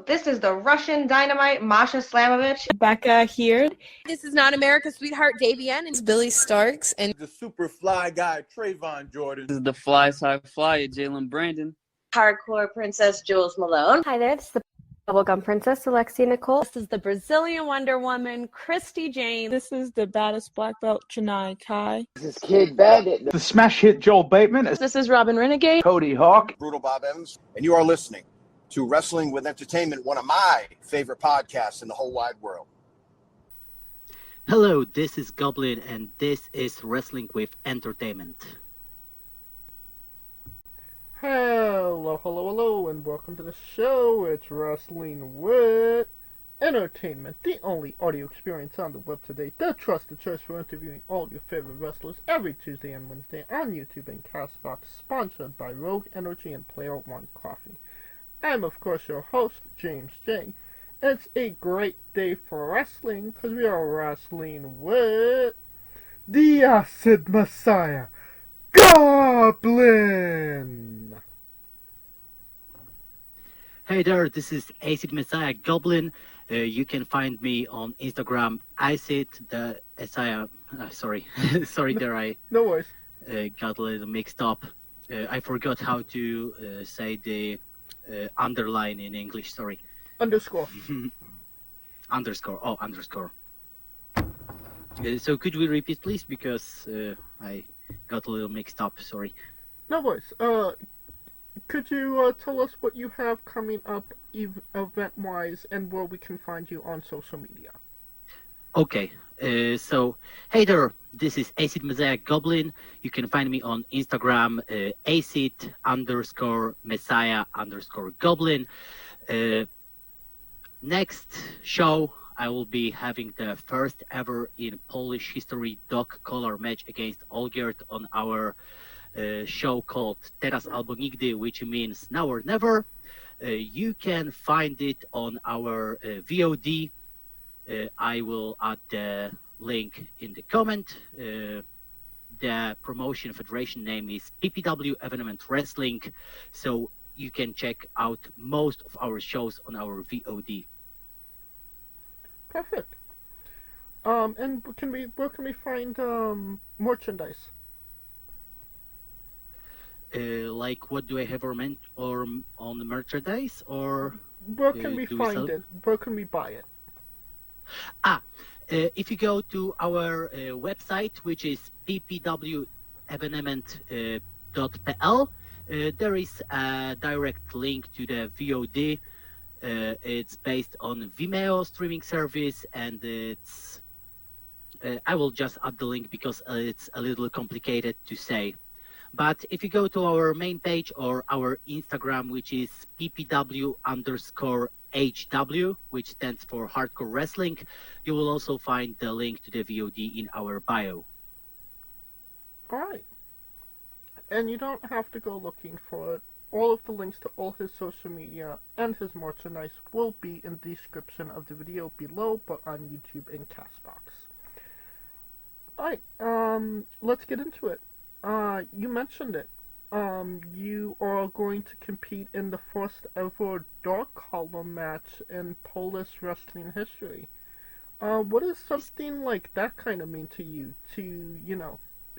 This is the Russian Dynamite, Masha Slamovich. Becca here. This is not America's Sweetheart, Davian. It's Billy Starks. And the super fly guy, Trayvon Jordan. This is the fly side flyer, Jalen Brandon. Hardcore Princess, Jules Malone. Hi there, this is the Bubblegum Princess, Alexia Nicole. This is the Brazilian Wonder Woman, Christy Jane. This is the baddest black belt, Chennai Kai. This is Kid Bandit. The smash hit, Joel Bateman. This is Robin Renegade. Cody Hawk. Brutal Bob Evans. And you are listening to Wrestling with Entertainment, one of my favorite podcasts in the whole wide world. Hello, this is Goblin, and this is Wrestling with Entertainment. Hello, and welcome to the show. It's Wrestling with Entertainment, the only audio experience on the web today, the trusted choice for interviewing all your favorite wrestlers every Tuesday and Wednesday on YouTube and Castbox, sponsored by Rogue Energy and Player One Coffee. I'm, of course, your host, James J. It's a great day for wrestling, because we are wrestling with the Acid Messiah, Goblin! Hey there, this is Acid Messiah Goblin. You can find me on Instagram, Acid the Messiah. Sorry, there I no worries. Got a little mixed up. I forgot how to say the underline in English. Sorry. Underscore. Underscore. So could we repeat, please? Because I got a little mixed up. Sorry. No worries. Could you tell us what you have coming up event-wise and where we can find you on social media? Okay. So, hey there, this is Acid Messiah Goblin. You can find me on Instagram, Acid_Messiah_Goblin. Next show, I will be having the first ever in Polish history dog collar match against Olgierd on our show called Teraz albo Nigdy, which means now or never. You can find it on our VOD. I will add the link in the comment. The promotion federation name is PPW Evenement Wrestling, so you can check out most of our shows on our VOD. Perfect. And where can we find merchandise? Like, what do I have on the merchandise, or where can we find it? Where can we buy it? If you go to our website, which is ppwevenement.pl, there is a direct link to the VOD. It's based on Vimeo streaming service, and it's I will just add the link because it's a little complicated to say. But if you go to our main page or our Instagram, which is ppw_HW, which stands for Hardcore Wrestling, you will also find the link to the VOD in our bio. Alright. And you don't have to go looking for it. All of the links to all his social media and his merchandise will be in the description of the video below, but on YouTube and Castbox. Alright, let's get into it. You mentioned it. You are going to compete in the first ever dog collar match in Polish wrestling history. What does something like that kind of mean to you? To,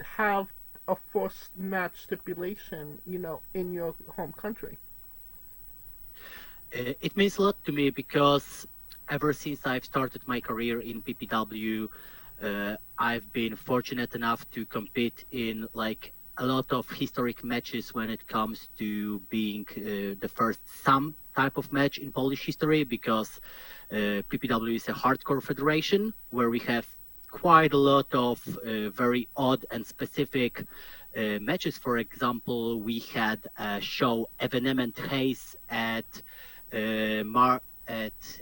have a first match stipulation, in your home country? It means a lot to me because ever since I've started my career in PPW, I've been fortunate enough to compete in a lot of historic matches when it comes to being the first some type of match in Polish history, because PPW is a hardcore federation where we have quite a lot of very odd and specific matches. For example, we had a show Evenement Hayes at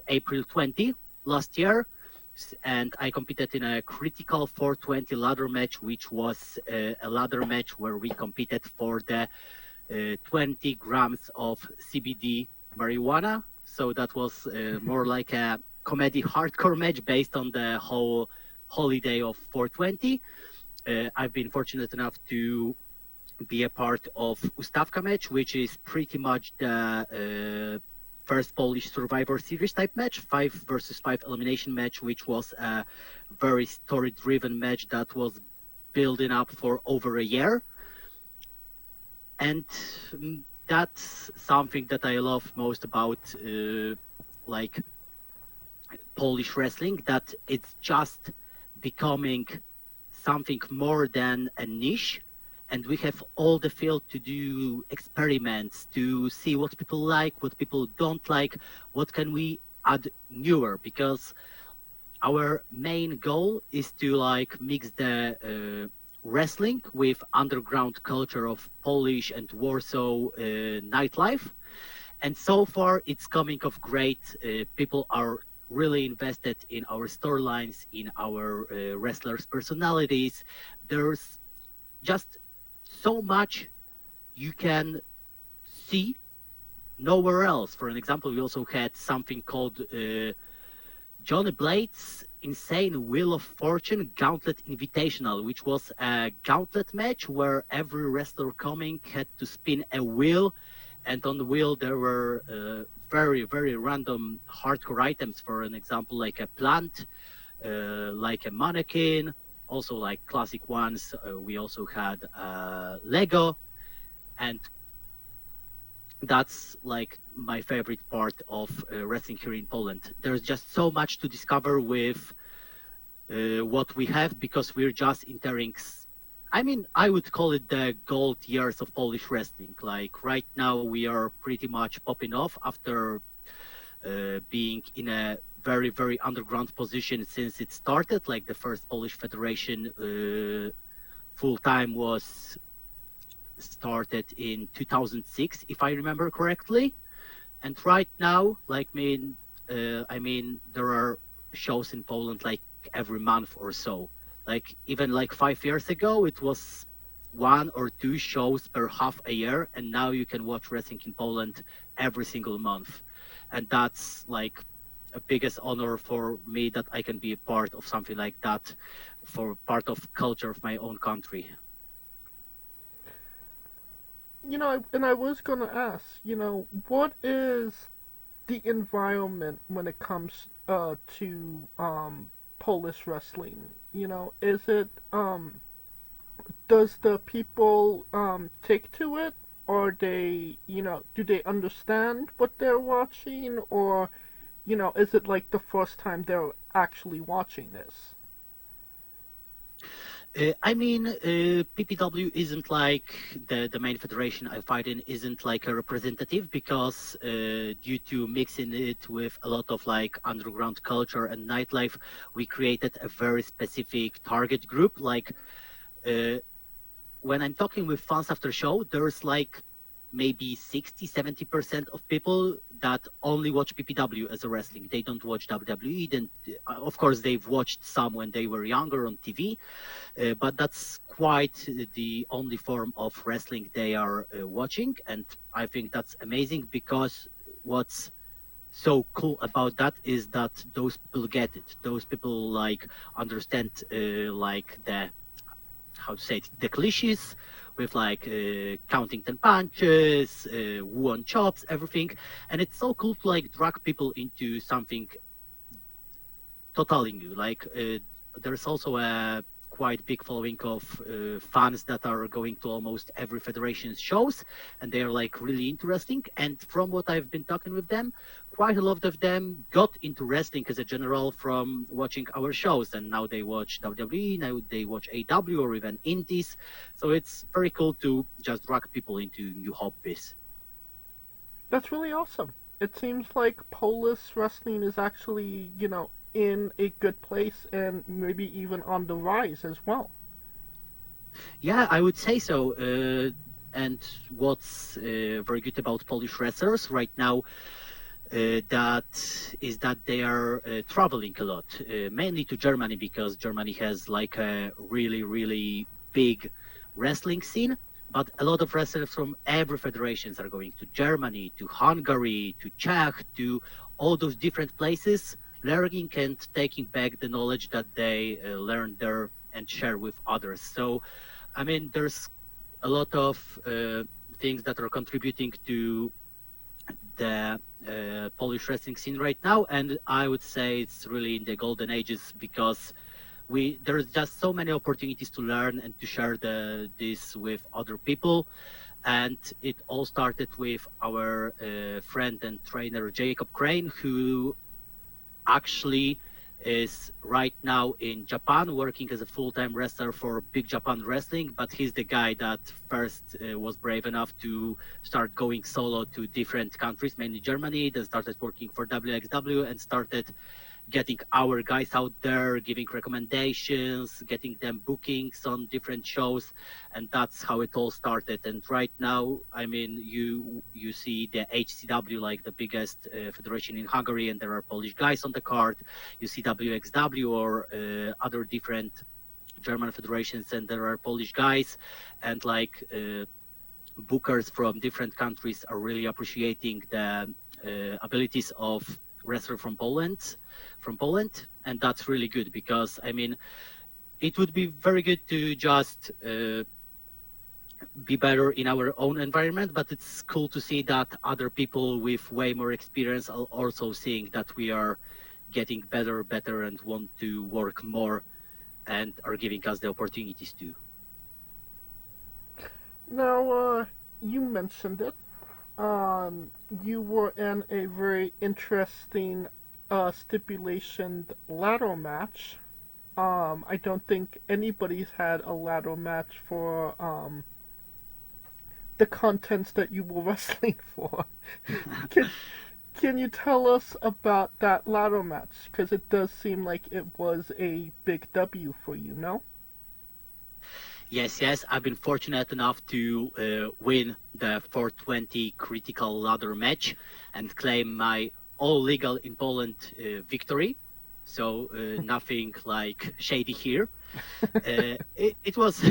April 20 last year, and I competed in a critical 420 ladder match, which was a ladder match where we competed for the 20 grams of CBD marijuana. So that was more like a comedy hardcore match based on the whole holiday of 420. I've been fortunate enough to be a part of Ustawka match, which is pretty much the first Polish Survivor Series type match, 5 versus 5 elimination match, which was a very story-driven match that was building up for over a year. And that's something that I love most about like Polish wrestling, that it's just becoming something more than a niche, and we have all the field to do experiments, to see what people like, what people don't like, what can we add newer, because our main goal is to like mix the wrestling with underground culture of Polish and Warsaw nightlife, and so far it's coming off great. People are really invested in our storylines, in our wrestlers' personalities. There's just so much you can see nowhere else. For an example, we also had something called Johnny Blade's Insane Wheel of Fortune Gauntlet Invitational, which was a gauntlet match where every wrestler coming had to spin a wheel, and on the wheel there were very, very random hardcore items. For an example, like a plant, like a mannequin, also like classic ones. We also had Lego, and that's like my favorite part of wrestling here in Poland. There's just so much to discover with what we have, because we're just entering, I mean, I would call it the gold years of Polish wrestling. Like right now we are pretty much popping off after being in a very, very underground position since it started. Like the first Polish Federation full-time was started in 2006, if I remember correctly. And right now, like, I mean, there are shows in Poland like every month or so. Like even like 5 years ago, it was 1 or 2 shows per half a year, and now you can watch wrestling in Poland every single month. And that's like a biggest honor for me that I can be a part of something like that, for part of culture of my own country. You know, and I was going to ask, you know, what is the environment when it comes to Polish wrestling? You know, is it, does the people take to it? Or they, you know, do they understand what they're watching? Or, you know, is it like the first time they're actually watching this? I mean, PPW isn't like the main federation I fight in, isn't like a representative, because due to mixing it with a lot of like underground culture and nightlife, we created a very specific target group. Like when I'm talking with fans after show, there's like maybe 60-70% of people that only watch PPW as a wrestling. They don't watch WWE. Then, of course, they've watched some when they were younger on TV, but that's quite the only form of wrestling they are watching. And I think that's amazing, because what's so cool about that is that those people get it. Those people like understand like the, how to say it, the cliches with like counting 10 punches, one chops, everything. And it's so cool to like drag people into something totally new. Like there's also a quite big following of fans that are going to almost every federation's shows, and they are like really interesting. And from what I've been talking with them, quite a lot of them got into wrestling as a general from watching our shows, and now they watch WWE, now they watch AW or even Indies. So it's very cool to just drag people into new hobbies. That's really awesome. It seems like Polish wrestling is actually, you know, in a good place and maybe even on the rise as well. Yeah, I would say so. And what's very good about Polish wrestlers right now, that is that they are traveling a lot, mainly to Germany, because Germany has like a really, really big wrestling scene. But a lot of wrestlers from every federations are going to Germany, to Hungary, to Czech, to all those different places, learning and taking back the knowledge that they learned there and share with others. So, I mean, there's a lot of things that are contributing to the Polish wrestling scene right now, and I would say it's really in the golden ages because there's just so many opportunities to learn and to share this with other people. And it all started with our friend and trainer Jacob Crane, who actually is right now in Japan working as a full-time wrestler for Big Japan Wrestling, but he's the guy that first was brave enough to start going solo to different countries, mainly Germany, then started working for WXW and started getting our guys out there, giving recommendations, getting them bookings on different shows, and that's how it all started. And right now, I mean, you see the HCW, like the biggest federation in Hungary, and there are Polish guys on the card. You see WXW or other different German federations, and there are Polish guys, and like bookers from different countries are really appreciating the abilities of wrestler from Poland, and that's really good because I mean, it would be very good to just be better in our own environment, but it's cool to see that other people with way more experience are also seeing that we are getting better and want to work more and are giving us the opportunities to. Now, you mentioned it. You were in a very interesting stipulation ladder match. I don't think anybody's had a ladder match for the contents that you were wrestling for. Can you tell us about that ladder match? Because it does seem like it was a big W for you, no? Yes, I've been fortunate enough to win the 420 critical ladder match and claim my all legal in Poland victory. So nothing like shady here. It was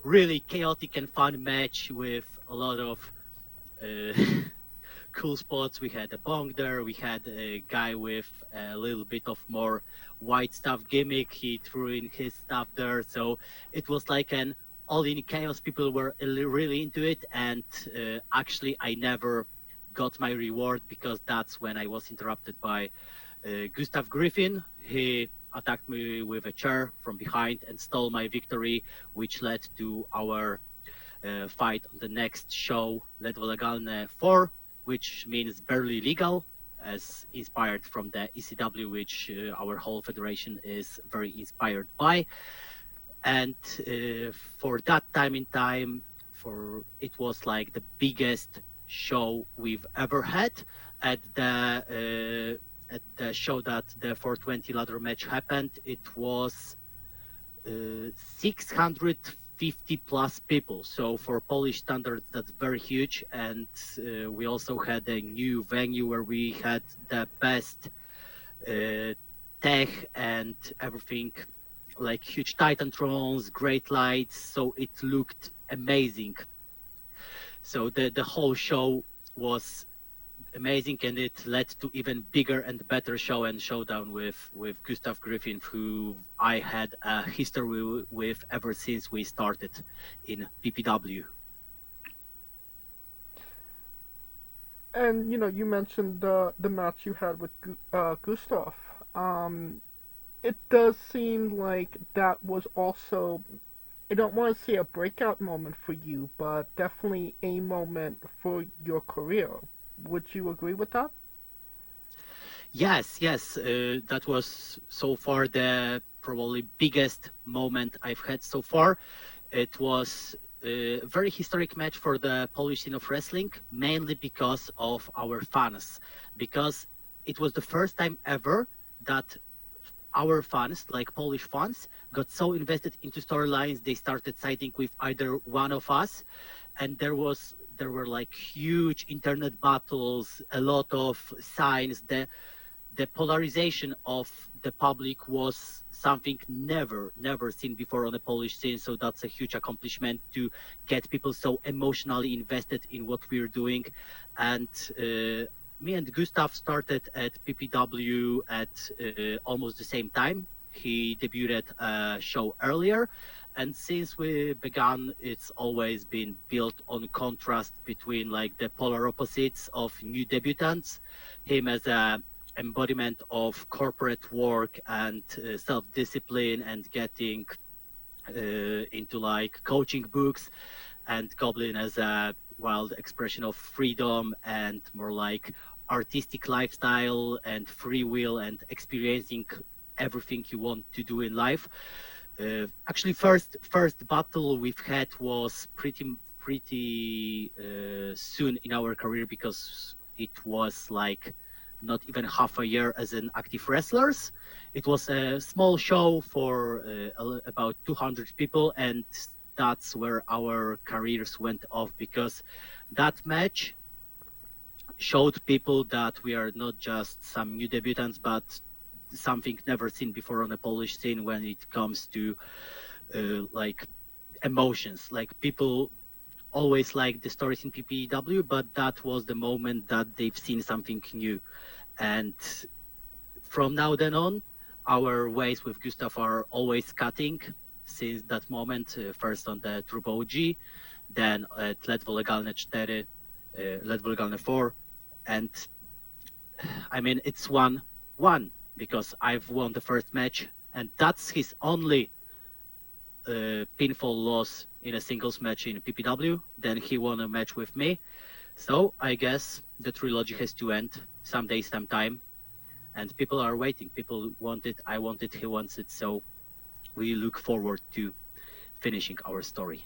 really chaotic and fun match with a lot of cool spots. We had a bong there. We had a guy with a little bit of more white stuff gimmick. He threw in his stuff there. So it was like an all in chaos. People were really into it. And actually, I never got my reward because that's when I was interrupted by Gustav Gryffin. He attacked me with a chair from behind and stole my victory, which led to our fight on the next show, Ledwo Legalne 4, which means barely legal, as inspired from the ECW, which our whole federation is very inspired by. And for that time, it was like the biggest show we've ever had. At the show that the 420 ladder match happened, it was 650 plus people. So for Polish standards, that's very huge. And we also had a new venue where we had the best tech and everything, like huge Titantrons, great lights. So it looked amazing. So the whole show was amazing, and it led to even bigger and better show and showdown with Gustav Gryffin, who I had a history with ever since we started in PPW. And you mentioned the match you had with Gustav. It does seem like that was also, I don't want to say a breakout moment for you, but definitely a moment for your career. Would you agree with that? Yes. That was so far the probably biggest moment I've had so far. It was a very historic match for the Polish scene of wrestling, mainly because of our fans. Because it was the first time ever that our fans, like Polish fans, got so invested into storylines, they started siding with either one of us, and there were like huge internet battles, a lot of signs. The polarization of the public was something never seen before on the Polish scene. So that's a huge accomplishment to get people so emotionally invested in what we're doing. And me and Gustav started at PPW at almost the same time. He debuted a show earlier, and since we began, it's always been built on contrast between like the polar opposites of new debutants, him as a embodiment of corporate work and self-discipline and getting into like coaching books, and Goblin as a wild expression of freedom and more like artistic lifestyle and free will and experiencing everything you want to do in life. Actually, first battle we've had was pretty soon in our career, because it was like not even half a year as an active wrestlers. It was a small show for about 200 people, and that's where our careers went off, because that match showed people that we are not just some new debutants, but something never seen before on a Polish scene when it comes to like emotions. Like, people always like the stories in PPW, but that was the moment that they've seen something new. And from now then on, our ways with Gustav are always cutting since that moment, first on the Turbo OG, then at Ledwo Legalne 4, Ledwo Legalne 4, and I mean, it's 1-1 because I've won the first match, and that's his only pinfall loss in a singles match in PPW. Then he won a match with me. So I guess the trilogy has to end someday, sometime, and people are waiting. People want it, I want it, he wants it, so we look forward to finishing our story.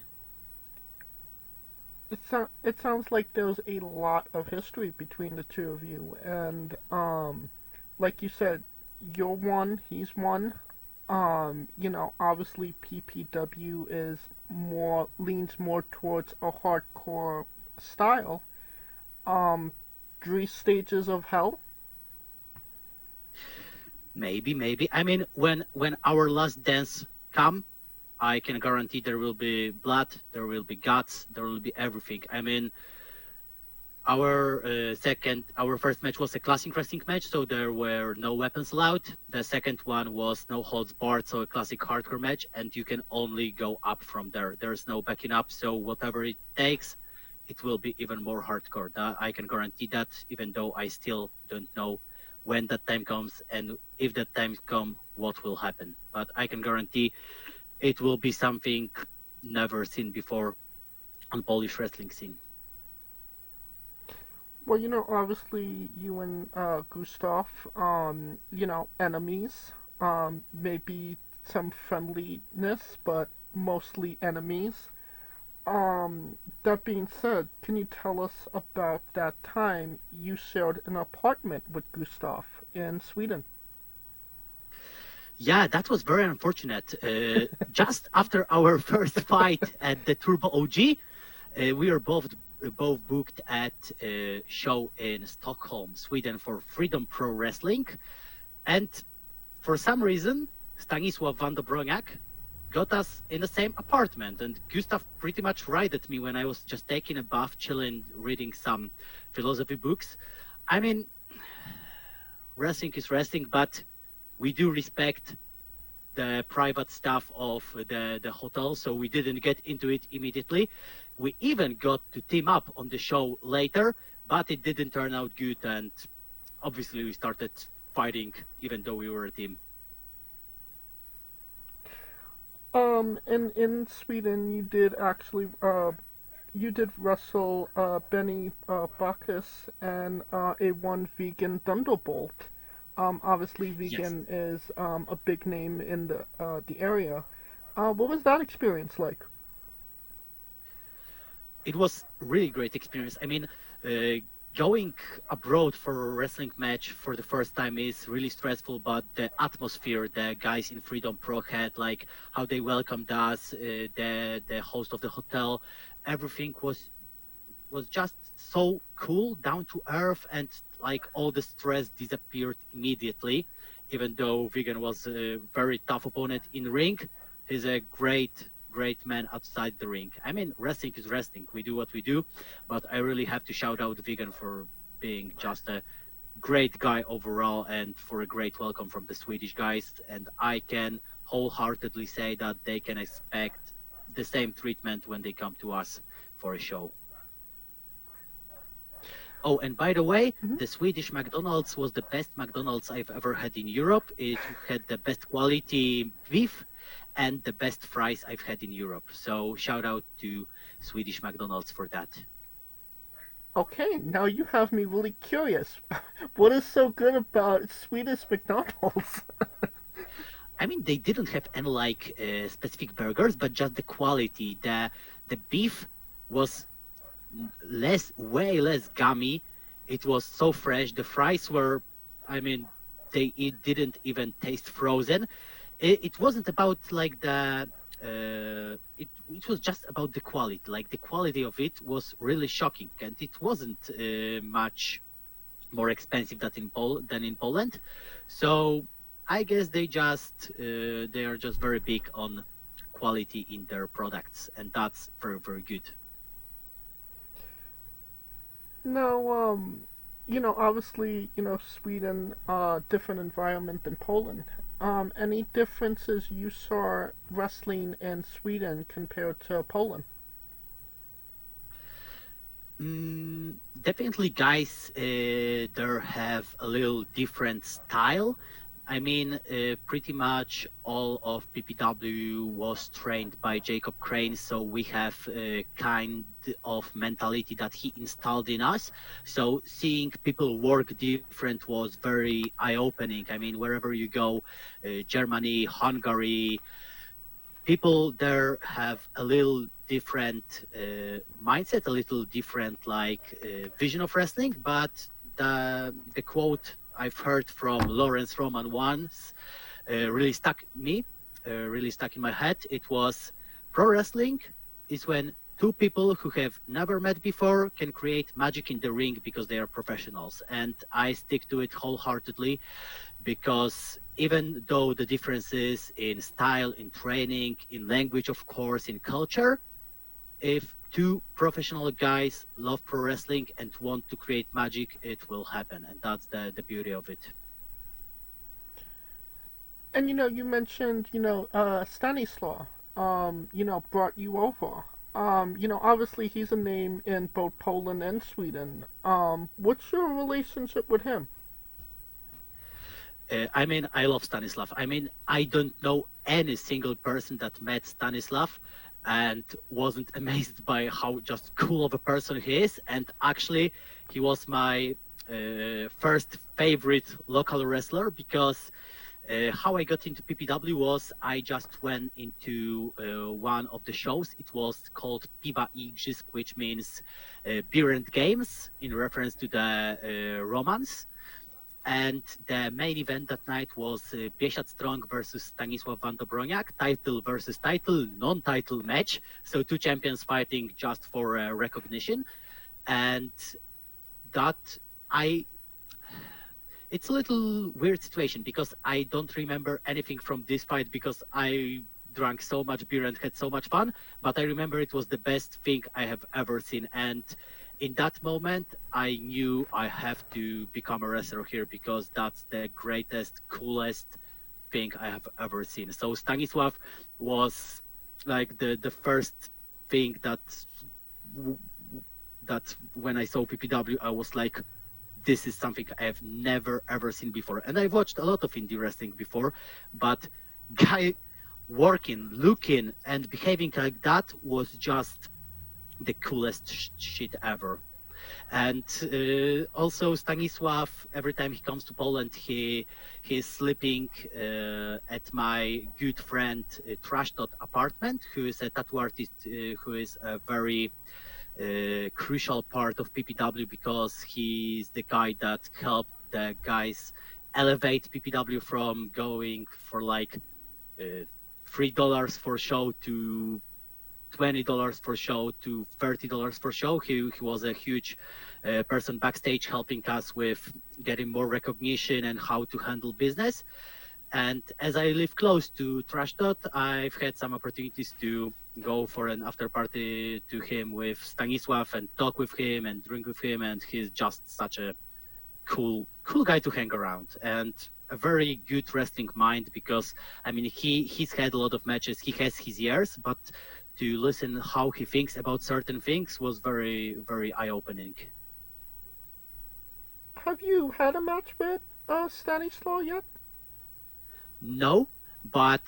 It sounds like there's a lot of history between the two of you, and like you said, you're one, he's one. You know, obviously PPW leans more towards a hardcore style. 3 stages of hell? Maybe. I mean, when our last dance come, I can guarantee there will be blood, there will be guts, there will be everything. I mean, our first match was a classic wrestling match, so there were no weapons allowed. The second one was no holds barred, so a classic hardcore match, and you can only go up from there. There's no backing up, so whatever it takes, it will be even more hardcore. I can guarantee that, even though I still don't know when that time comes, and if that time comes, what will happen. But I can guarantee it will be something never seen before on Polish wrestling scene. Well, you know, obviously you and Gustav, you know, enemies, maybe some friendliness, but mostly enemies. That being said, can you tell us about that time you shared an apartment with Gustav in Sweden? Yeah, that was very unfortunate. Just after our first fight at the Turbo OG, we were both booked at a show in Stockholm, Sweden for Freedom Pro Wrestling, and for some reason, Stanisław van der Broniak got us in the same apartment, and Gustav pretty much righted me when I was just taking a bath, chilling, reading some philosophy books. I mean, wrestling is wrestling, but we do respect the private stuff of the hotel, so we didn't get into it immediately. We even got to team up on the show later, but it didn't turn out good, and obviously we started fighting even though we were a team. In Sweden, you did actually, you did wrestle Benny Bacchus and A1 Viggan Thunderbolt. Obviously, Viggan is a big name in the area. What was that experience like? It was really great experience. I mean, going abroad for a wrestling match for the first time is really stressful, but the atmosphere the guys in Freedom Pro had, like how they welcomed us, the host of the hotel, everything was just so cool, down to earth, and like all the stress disappeared immediately. Even though Viggan was a very tough opponent in ring, he's a great man outside the ring. I mean, wrestling is wrestling. We do what we do, but I really have to shout out Viggan for being just a great guy overall and for a great welcome from the Swedish guys. And I can wholeheartedly say that they can expect the same treatment when they come to us for a show. Oh, and by the way, the Swedish McDonald's was the best McDonald's I've ever had in Europe. It had the best quality beef and the best fries I've had in Europe. So shout out to Swedish McDonald's for that. Okay, now you have me really curious. What is so good about Swedish McDonald's? I mean, they didn't have any like specific burgers, but just the quality. The beef was way less gummy. It was so fresh. The fries were, I mean, it didn't even taste frozen. It wasn't about like it was just about the quality. Like the quality of it was really shocking, and it wasn't much more expensive than in Poland. So I guess they are just very big on quality in their products, and that's very, very good. Now, obviously, Sweden, different environment than Poland. Any differences you saw wrestling in Sweden compared to Poland? Definitely, guys, there have a little different style. I mean, pretty much all of PPW was trained by Jacob Crane, so we have a kind of mentality that he installed in us. So seeing people work different was very eye-opening. I mean, wherever you go, Germany, Hungary, people there have a little different mindset, a little different vision of wrestling, but the quote I've heard from Lawrence Roman once really stuck in my head. It was, pro wrestling is when two people who have never met before can create magic in the ring because they are professionals. And I stick to it wholeheartedly, because even though the differences in style, in training, in language, of course, in culture, if two professional guys love pro wrestling and want to create magic, it will happen, and that's the beauty of it. And you mentioned Stanislaw brought you over. Obviously he's a name in both Poland and Sweden. What's your relationship with him? I mean, I love Stanislav. I mean, I don't know any single person that met Stanislav and wasn't amazed by how just cool of a person he is. And actually, he was my first favorite local wrestler, because how I got into PPW was I just went into one of the shows. It was called Piwa i Igrzysk, which means beer and games, in reference to the Romans. And the main event that night was Biesiad Strong versus Stanisław Wandobroniak, title versus title, non-title match. So two champions fighting just for recognition. And it's a little weird situation, because I don't remember anything from this fight because I drank so much beer and had so much fun. But I remember it was the best thing I have ever seen. And in that moment, I knew I have to become a wrestler here, because that's the greatest, coolest thing I have ever seen. So Stanisław was like the first thing that when I saw PPW, I was like, this is something I have never ever seen before. And I've watched a lot of indie wrestling before, but guy working, looking, and behaving like that was just the coolest shit ever. And also Stanisław, every time he comes to Poland, he's sleeping at my good friend Trash Dot apartment, who is a tattoo artist, who is a very crucial part of PPW, because he's the guy that helped the guys elevate PPW from going for like $3 for show to $20 for show to $30 for show. He was a huge person backstage, helping us with getting more recognition and how to handle business. And as I live close to Trash Dot, I've had some opportunities to go for an after party to him with Stanisław and talk with him and drink with him. And he's just such a cool guy to hang around. And a very good wrestling mind because I mean he's had a lot of matches. He has his years, but to listen how he thinks about certain things was very, very eye-opening. Have you had a match with Stanislaw yet? No, but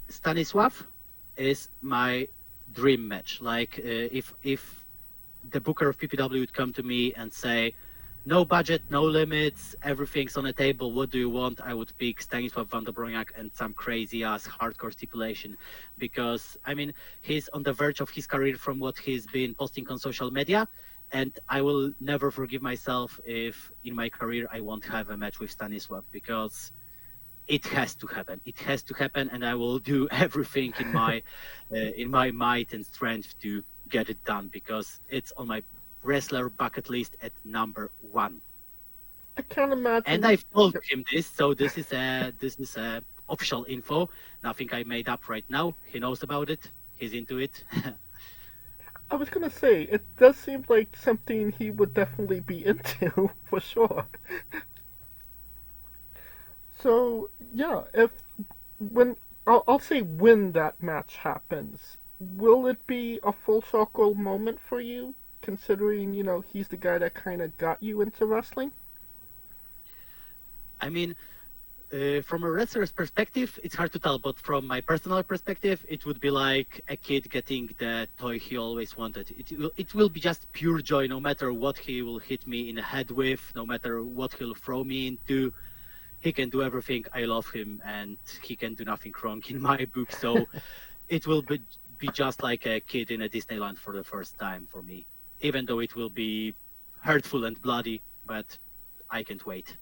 Stanisław is my dream match. Like if the booker of PPW would come to me and say, no budget, no limits, everything's on the table, what do you want? I would pick Stanisław van der Broniak and some crazy ass hardcore stipulation because I mean he's on the verge of his career from what he's been posting on social media, and I will never forgive myself if in my career I won't have a match with Stanisław because it has to happen. It has to happen, and I will do everything in my might and strength to get it done because it's on my wrestler bucket list at number 1. I can't imagine. And I've told him this, so this is official info. Nothing I made up right now. He knows about it. He's into it. I was gonna say it does seem like something he would definitely be into for sure. So yeah, I'll say when that match happens, will it be a full circle moment for you? Considering, you know, he's the guy that kind of got you into wrestling? I mean, from a wrestler's perspective, it's hard to tell, but from my personal perspective, it would be like a kid getting the toy he always wanted. It will be just pure joy, no matter what he will hit me in the head with, no matter what he'll throw me into. He can do everything. I love him, and he can do nothing wrong in my book. So it will be just like a kid in a Disneyland for the first time for me. Even though it will be hurtful and bloody, but I can't wait.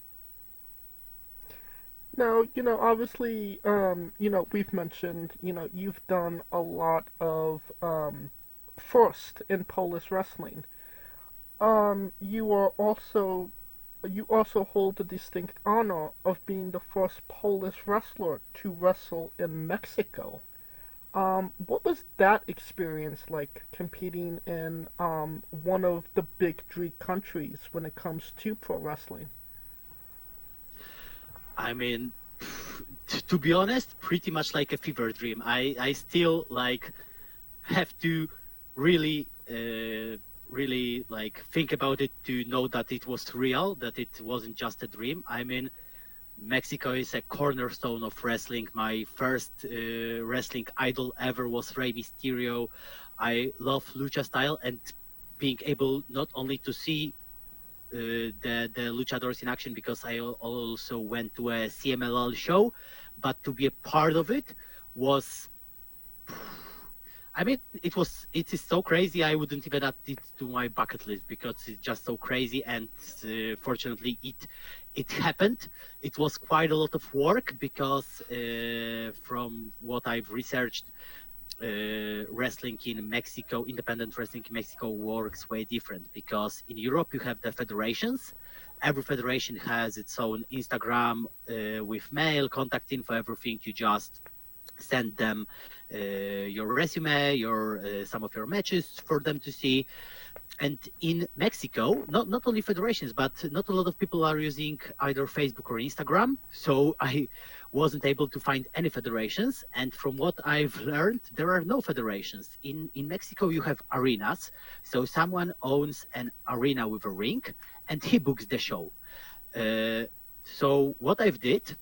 Now, you know, obviously, you know, we've mentioned, you know, you've done a lot of first in Polish wrestling. You also hold the distinct honor of being the first Polish wrestler to wrestle in Mexico. What was that experience like, competing in one of the big three countries when it comes to pro wrestling? I mean, to be honest, pretty much like a fever dream. I still like have to really like think about it to know that it was real, that it wasn't just a dream. I mean, Mexico is a cornerstone of wrestling. My first wrestling idol ever was Rey Mysterio. I love lucha style, and being able not only to see the luchadors in action, because I also went to a CMLL show, but to be a part of it was, I mean, it is so crazy. I wouldn't even add it to my bucket list because it's just so crazy, and fortunately it happened. It was quite a lot of work because from what I've researched, wrestling in Mexico, independent wrestling in Mexico works way different, because in Europe you have the federations. Every federation has its own Instagram with mail, contact info, everything. You just send them your resume, some of your matches for them to see. And in Mexico, not only federations, but not a lot of people are using either Facebook or Instagram. So I wasn't able to find any federations. And from what I've learned, there are no federations. In Mexico, you have arenas. So someone owns an arena with a ring, and he books the show. So what I've did,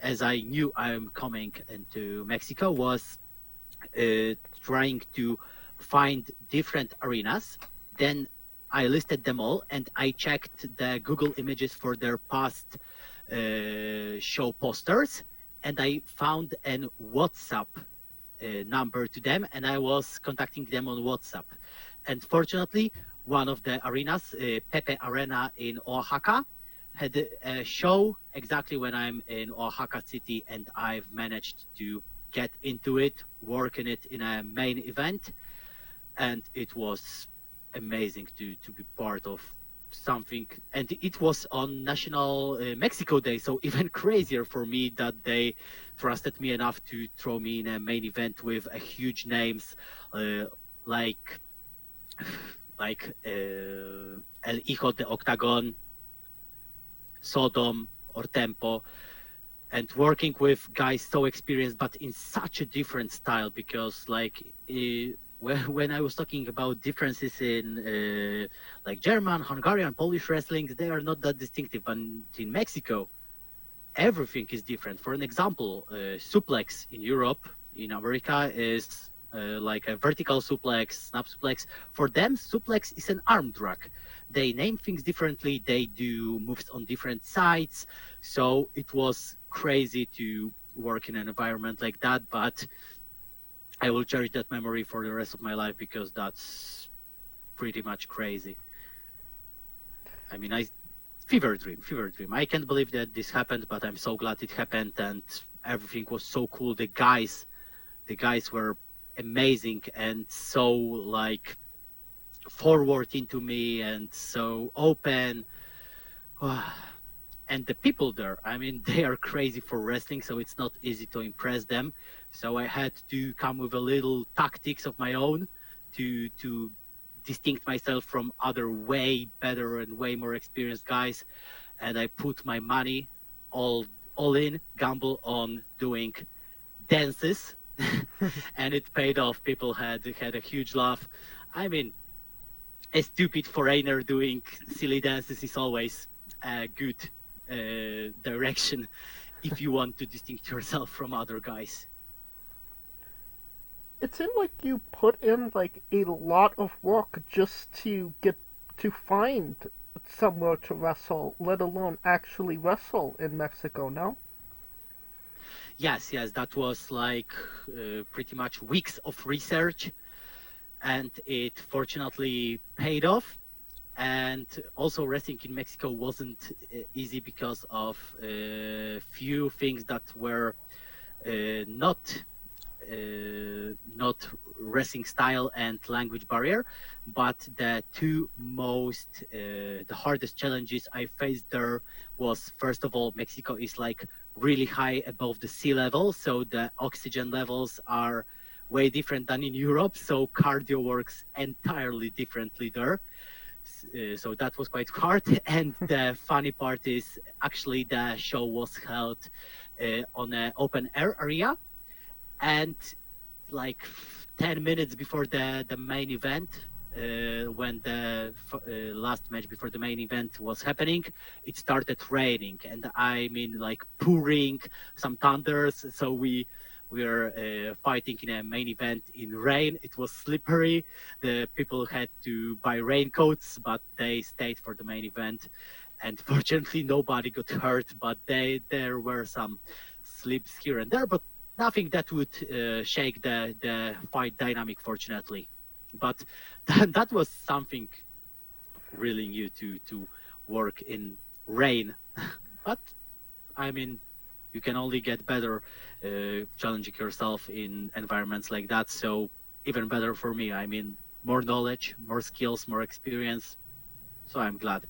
as I knew I'm coming into Mexico, was trying to find different arenas. Then I listed them all, and I checked the Google images for their past show posters, and I found an WhatsApp number to them, and I was contacting them on WhatsApp. And fortunately, one of the arenas, Pepe Arena in Oaxaca, had a show exactly when I'm in Oaxaca City, and I've managed to get into it, work in it in a main event, and it was amazing to be part of something. And it was on National Mexico Day, so even crazier for me that they trusted me enough to throw me in a main event with a huge names like El Hijo de Octagon, Sodom, or tempo, and working with guys so experienced, but in such a different style, because like when I was talking about differences in like German, Hungarian, Polish wrestling, they are not that distinctive. But in Mexico, everything is different. For an example, suplex in Europe, in America, is like a vertical suplex, snap suplex. For them, suplex is an arm drag. They name things differently. They do moves on different sides. So it was crazy to work in an environment like that. But I will cherish that memory for the rest of my life, because that's pretty much crazy. I mean, fever dream. I can't believe that this happened, but I'm so glad it happened, and everything was so cool. The guys were amazing and so like forward into me and so open. And the people there, I mean, they are crazy for wrestling, so it's not easy to impress them. So I had to come with a little tactics of my own to distinct myself from other way better and way more experienced guys. And I put my money all in, gamble on doing dances, and it paid off. People had a huge laugh. I mean, a stupid foreigner doing silly dances is always a good direction if you want to distinguish yourself from other guys. It seemed like you put in like a lot of work just to get to find somewhere to wrestle, let alone actually wrestle in Mexico, no? Yes, that was like pretty much weeks of research, and it fortunately paid off. And also wrestling in Mexico wasn't easy because of few things that were not wrestling style and language barrier, but the two most the hardest challenges I faced there was, first of all, Mexico is like really high above the sea level, so the oxygen levels are way different than in Europe, so cardio works entirely differently there. So that was quite hard. And the funny part is actually the show was held on an open air area, and like 10 minutes before the main event, when the last match before the main event was happening, it started raining, and I mean like pouring, some thunders. So we were fighting in a main event in rain. It was slippery. The people had to buy raincoats, but they stayed for the main event. And fortunately, nobody got hurt, but there were some slips here and there, but nothing that would shake the fight dynamic, fortunately. But that was something really new to work in rain. But I mean, you can only get better challenging yourself in environments like that. So even better for me. I mean, more knowledge, more skills, more experience. So I'm glad,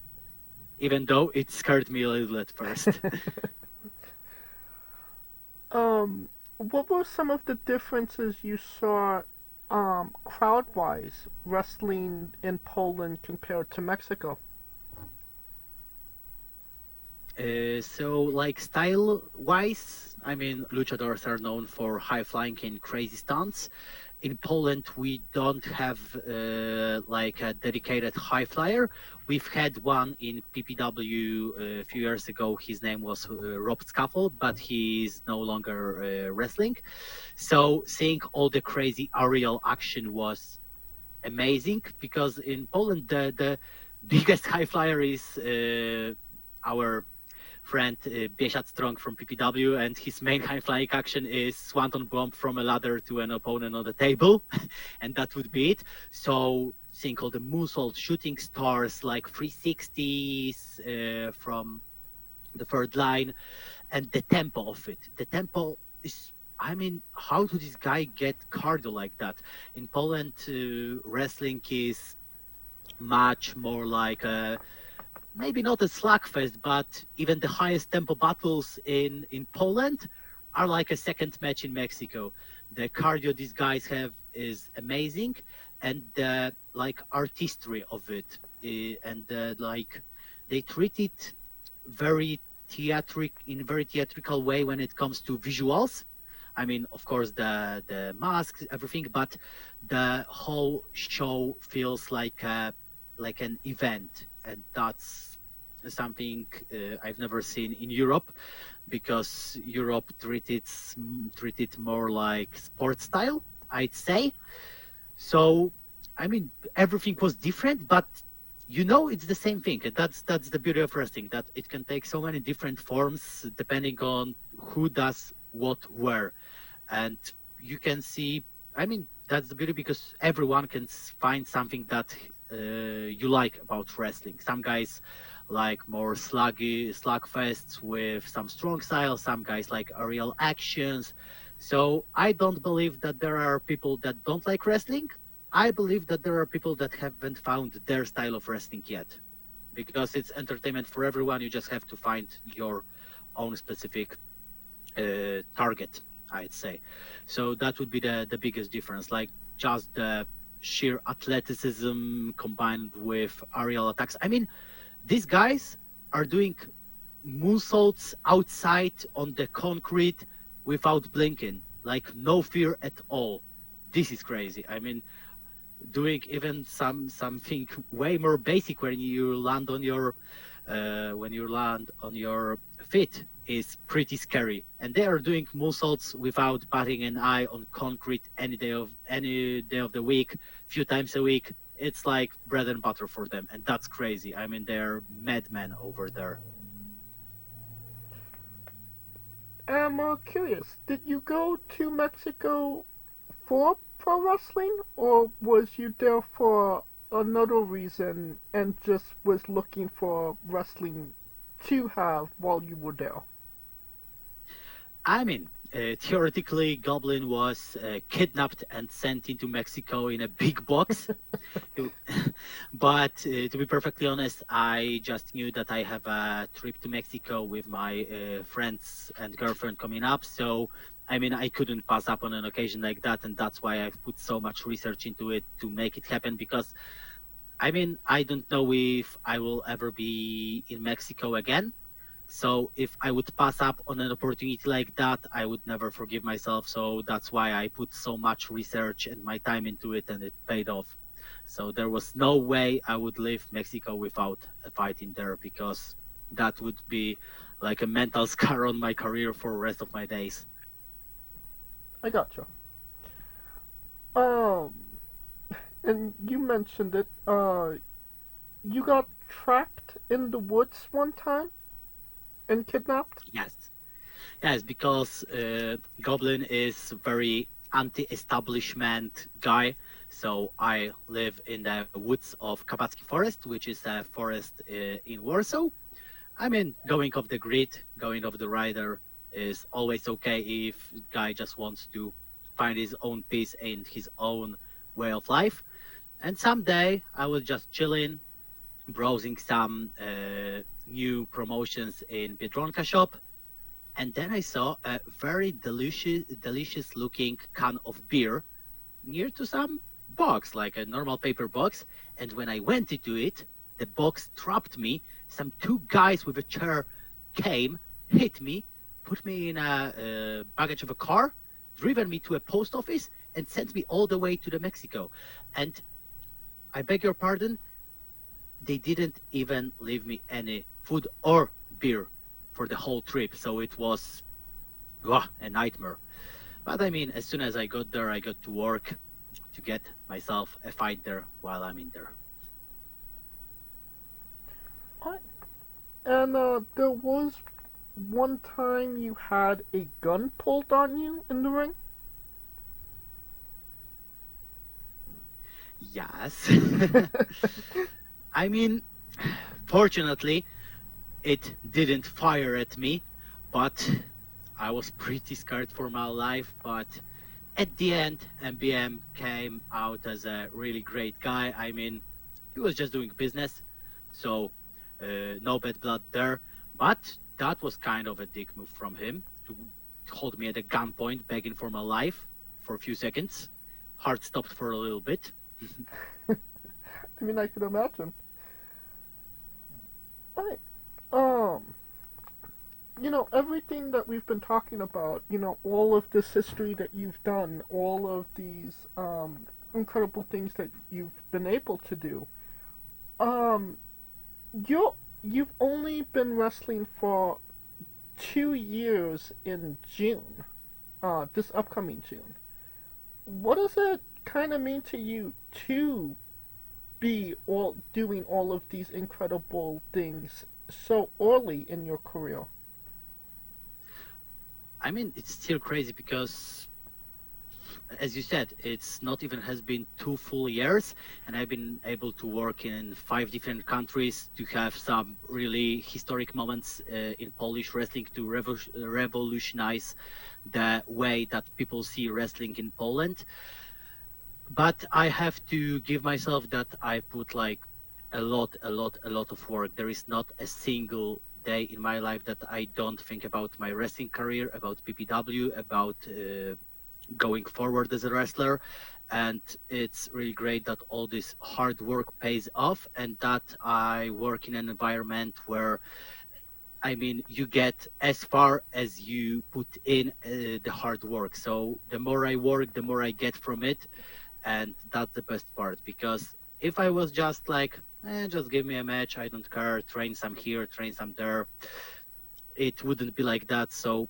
even though it scared me a little at first. What were some of the differences you saw crowd-wise wrestling in Poland compared to Mexico? So like style-wise, I mean, luchadors are known for high flying and crazy stunts. In Poland, we don't have like a dedicated high flyer. We've had one in PPW a few years ago. His name was Rob Scaffold, but he's no longer wrestling. So seeing all the crazy aerial action was amazing, because in Poland, the biggest high flyer is our friend Biesiad Strong from PPW, and his main high flying action is Swanton Bomb from a ladder to an opponent on the table, and that would be it. So seeing all the moonsault, shooting stars like 360s from the third line, and the tempo of it. The tempo is, I mean, how do this guy get cardio like that? In Poland, wrestling is much more like a, maybe not a slugfest, but even the highest tempo battles in Poland are like a second match in Mexico. The cardio these guys have is amazing, and the like artistry of it, and like they treat it very very theatrical way when it comes to visuals. I mean, of course, the masks, everything, but the whole show feels like an event, and that's something I've never seen in Europe, because Europe treated more like sports style, I'd say. So, I mean, everything was different, but it's the same thing. And that's the beauty of wrestling, that it can take so many different forms depending on who does what where. And you can see, I mean, that's the beauty, because everyone can find something that you like about wrestling. Some guys like more slugfests with some strong style. Some guys like aerial actions. So I don't believe that there are people that don't like wrestling. I believe that there are people that haven't found their style of wrestling yet, because it's entertainment for everyone. You just have to find your own specific target, I'd say. So that would be the biggest difference, like just the sheer athleticism combined with aerial attacks. I mean, these guys are doing moonsaults outside on the concrete without blinking, like no fear at all. This is crazy. I mean, doing even something way more basic when you land on your feet is pretty scary. And they are doing moonsaults without batting an eye on concrete any day of the week, few times a week. It's like bread and butter for them, and that's crazy. I mean, they're madmen over there. I'm curious, did you go to Mexico for pro wrestling, or was you there for another reason and just was looking for wrestling to have while you were there? I mean, theoretically, Goblin was kidnapped and sent into Mexico in a big box. But to be perfectly honest, I just knew that I have a trip to Mexico with my friends and girlfriend coming up. So, I mean, I couldn't pass up on an occasion like that. And that's why I've put so much research into it to make it happen. Because, I mean, I don't know if I will ever be in Mexico again. So if I would pass up on an opportunity like that, I would never forgive myself. So that's why I put so much research and my time into it, and it paid off. So there was no way I would leave Mexico without a fight in there, because that would be like a mental scar on my career for the rest of my days. I gotcha. And you mentioned it, you got trapped in the woods one time? And kidnapped? Yes, because Goblin is very anti-establishment guy. So I live in the woods of Kabacki Forest, which is a forest in Warsaw. I mean, going off the grid, going off the rider is always okay if guy just wants to find his own peace and his own way of life. And someday I was just chilling, browsing some new promotions in Biedronka shop, and then I saw a very delicious looking can of beer near to some box, like a normal paper box. And when I went into it, the box trapped me. Some two guys with a chair came, hit me, put me in a baggage of a car, driven me to a post office, and sent me all the way to the Mexico. And I beg your pardon, they didn't even leave me any food or beer for the whole trip. So it was a nightmare. But I mean, as soon as I got there, I got to work to get myself a fight there while I'm in there. And there was one time you had a gun pulled on you in the ring? Yes. I mean, fortunately, it didn't fire at me, but I was pretty scared for my life. But at the end, MBM came out as a really great guy. I mean, he was just doing business, so no bad blood there. But that was kind of a dick move from him, to hold me at a gunpoint, begging for my life for a few seconds. Heart stopped for a little bit. I mean, I could imagine. Alright. everything that we've been talking about, all of this history that you've done, all of these incredible things that you've been able to do, you've only been wrestling for 2 years in June, this upcoming June. What does it kind of mean to you to be doing all of these incredible things so early in your career? I mean, it's still crazy because, as you said, it's not even has been 2 full years, and I've been able to work in 5 different countries to have some really historic moments in Polish wrestling to revolutionize the way that people see wrestling in Poland. But I have to give myself that I put like a lot of work. There is not a single day in my life that I don't think about my wrestling career, about PPW, about going forward as a wrestler. And it's really great that all this hard work pays off, and that I work in an environment where, I mean, you get as far as you put in the hard work. So the more I work, the more I get from it. And that's the best part, because if I was just like, just give me a match, I don't care, train some here, train some there, it wouldn't be like that. So,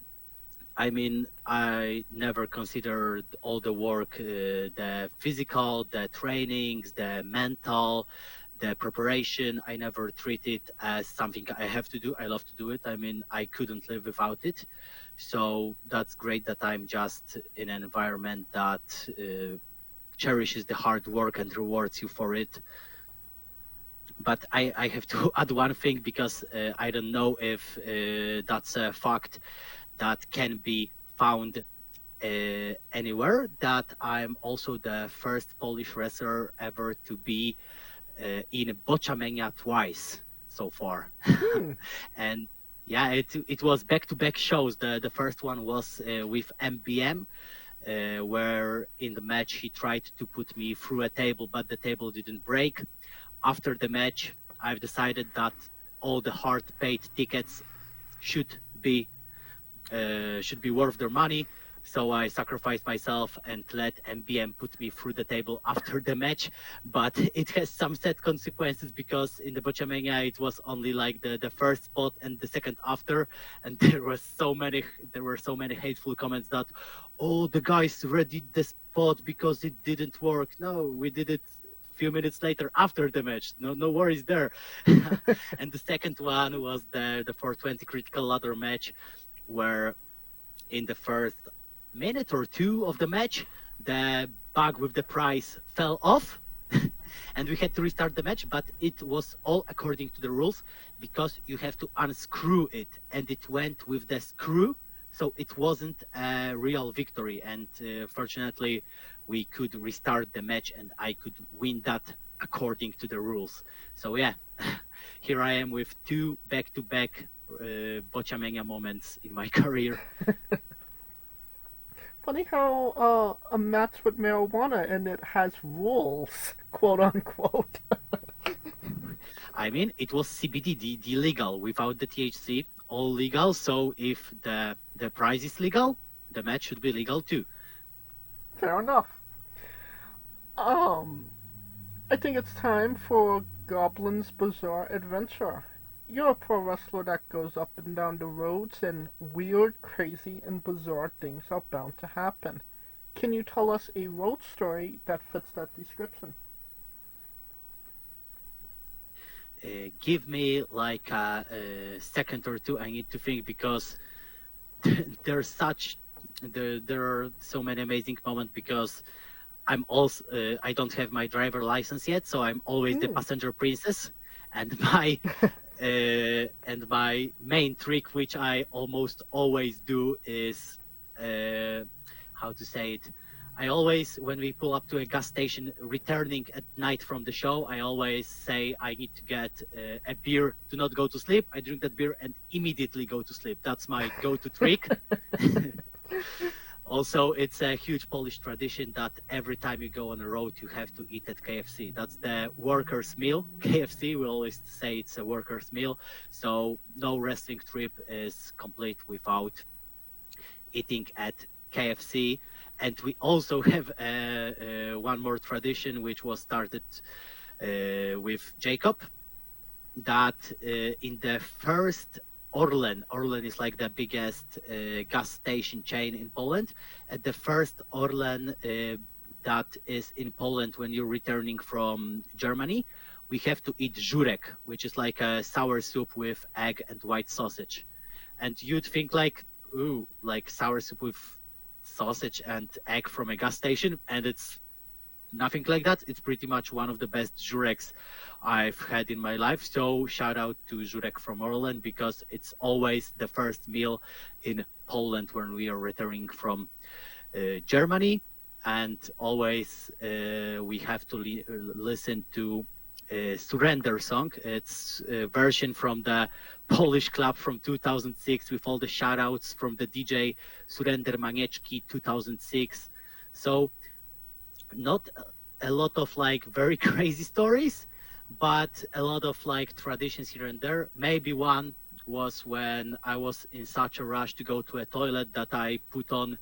I mean, I never considered all the work, the physical, the trainings, the mental, the preparation. I never treat it as something I have to do. I love to do it. I mean, I couldn't live without it. So that's great that I'm just in an environment that cherishes the hard work and rewards you for it. But I have to add one thing, because I don't know if that's a fact that can be found anywhere, that I'm also the first Polish wrestler ever to be in botchamania twice so far. And yeah, it was back-to-back shows. The first one was with MBM, where in the match he tried to put me through a table, but the table didn't break. After the match, I've decided that all the hard paid tickets should be worth their money. So I sacrificed myself and let MBM put me through the table after the match. But it has some sad consequences, because in the botchamania it was only like the first spot and the second after, and there were so many hateful comments that, oh, the guys redid the spot because it didn't work. No, we did it few minutes later after the match. No worries there. And the second one was the 420 critical ladder match, where in the first minute or two of the match, the bag with the prize fell off and we had to restart the match, but it was all according to the rules, because you have to unscrew it, and it went with the screw, so it wasn't a real victory. And fortunately we could restart the match and I could win that according to the rules. So yeah, here I am with 2 back-to-back botchamania moments in my career. Funny how a match with marijuana and it has rules, quote unquote. I mean, it was CBD, the legal, without the THC, all legal. So if the prize is legal, the match should be legal too. Fair enough. I think it's time for Goblin's Bizarre Adventure. You're a pro wrestler that goes up and down the roads, and weird, crazy, and bizarre things are bound to happen. Can you tell us a road story that fits that description? Give me like a second or two. I need to think, because there are so many amazing moments, because I'm also I don't have my driver license yet, so I'm always the passenger princess, and my main trick, which I almost always do, is how to say it. I always, when we pull up to a gas station returning at night from the show, I always say I need to get a beer to not go to sleep. I drink that beer and immediately go to sleep. That's my go-to trick. Also, it's a huge Polish tradition that every time you go on the road, you have to eat at KFC. That's the workers' meal. KFC, we always say it's a workers' meal. So no wrestling trip is complete without eating at KFC. And we also have one more tradition, which was started with Jacob, that in the first Orlen is like the biggest gas station chain in Poland. At the first Orlen that is in Poland when you're returning from Germany, we have to eat żurek, which is like a sour soup with egg and white sausage. And you'd think like, ooh, like sour soup with sausage and egg from a gas station, and it's nothing like that. It's pretty much one of the best żureks I've had in my life. So shout out to żurek from Orlen, because it's always the first meal in Poland when we are returning from Germany, and always we have to listen to Surrender song. It's a version from the Polish club from 2006 with all the shout outs from the DJ Surrender Manieczki 2006. So not a lot of like very crazy stories, but a lot of like traditions here and there. Maybe one was when I was in such a rush to go to a toilet that I put on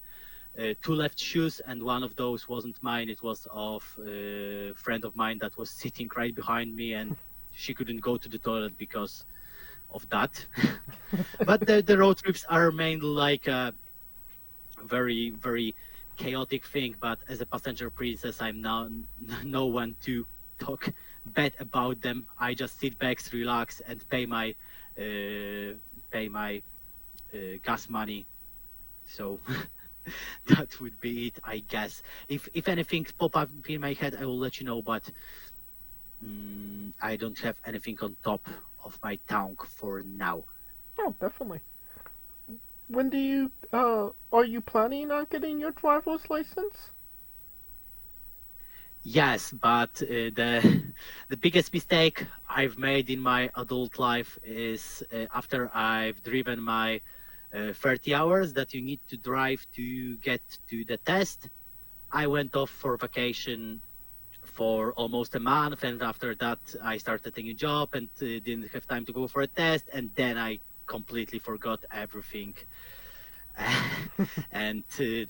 two left shoes, and one of those wasn't mine. It was of a friend of mine that was sitting right behind me, and she couldn't go to the toilet because of that. But the road trips are mainly like a very, very chaotic thing. But as a passenger princess, I'm now no one to talk bad about them. I just sit back, relax, and pay my gas money. So that would be it, I guess. If anything pop up in my head, I will let you know, but I don't have anything on top of my tongue for now. Oh, definitely. When do you, are you planning on getting your driver's license? Yes, but the biggest mistake I've made in my adult life is after I've driven my 30 hours that you need to drive to get to the test, I went off for vacation for almost a month, and after that I started a new job and didn't have time to go for a test, and then I completely forgot everything. And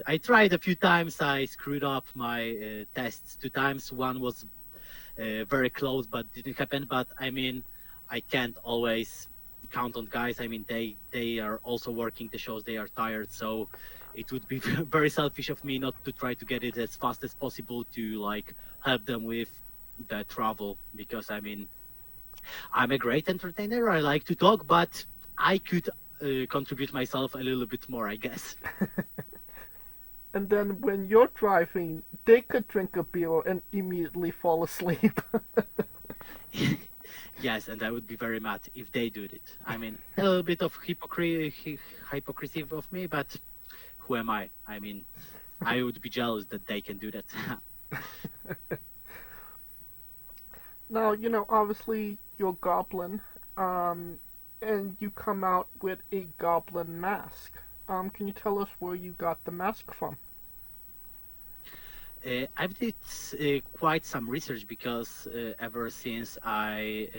I tried a few times. I screwed up my tests 2 times. One was very close but didn't happen. But I mean, I can't always count on guys. I mean, they are also working the shows, they are tired, so it would be very selfish of me not to try to get it as fast as possible to like help them with the travel, because I mean, I'm a great entertainer, I like to talk, but I could contribute myself a little bit more, I guess. And then when you're driving, they could drink a beer and immediately fall asleep. Yes, and I would be very mad if they do it. I mean, a little bit of hypocrisy of me, but who am I? I mean, I would be jealous that they can do that. Now, you know, obviously you're Goblin, and you come out with a Goblin mask. Can you tell us where you got the mask from? I've did quite some research, because ever since I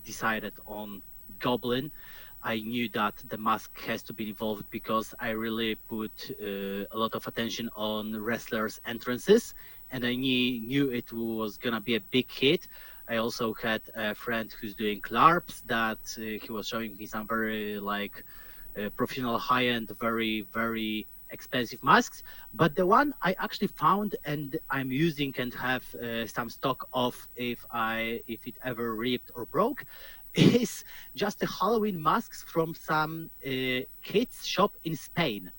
decided on Goblin, I knew that the mask has to be involved, because I really put a lot of attention on wrestlers' entrances, and I knew it was gonna be a big hit. I also had a friend who's doing LARPs that he was showing me some very like professional, high-end, very, very expensive masks, but the one I actually found and I'm using and have some stock of if it ever ripped or broke is just a Halloween masks from some kids shop in Spain.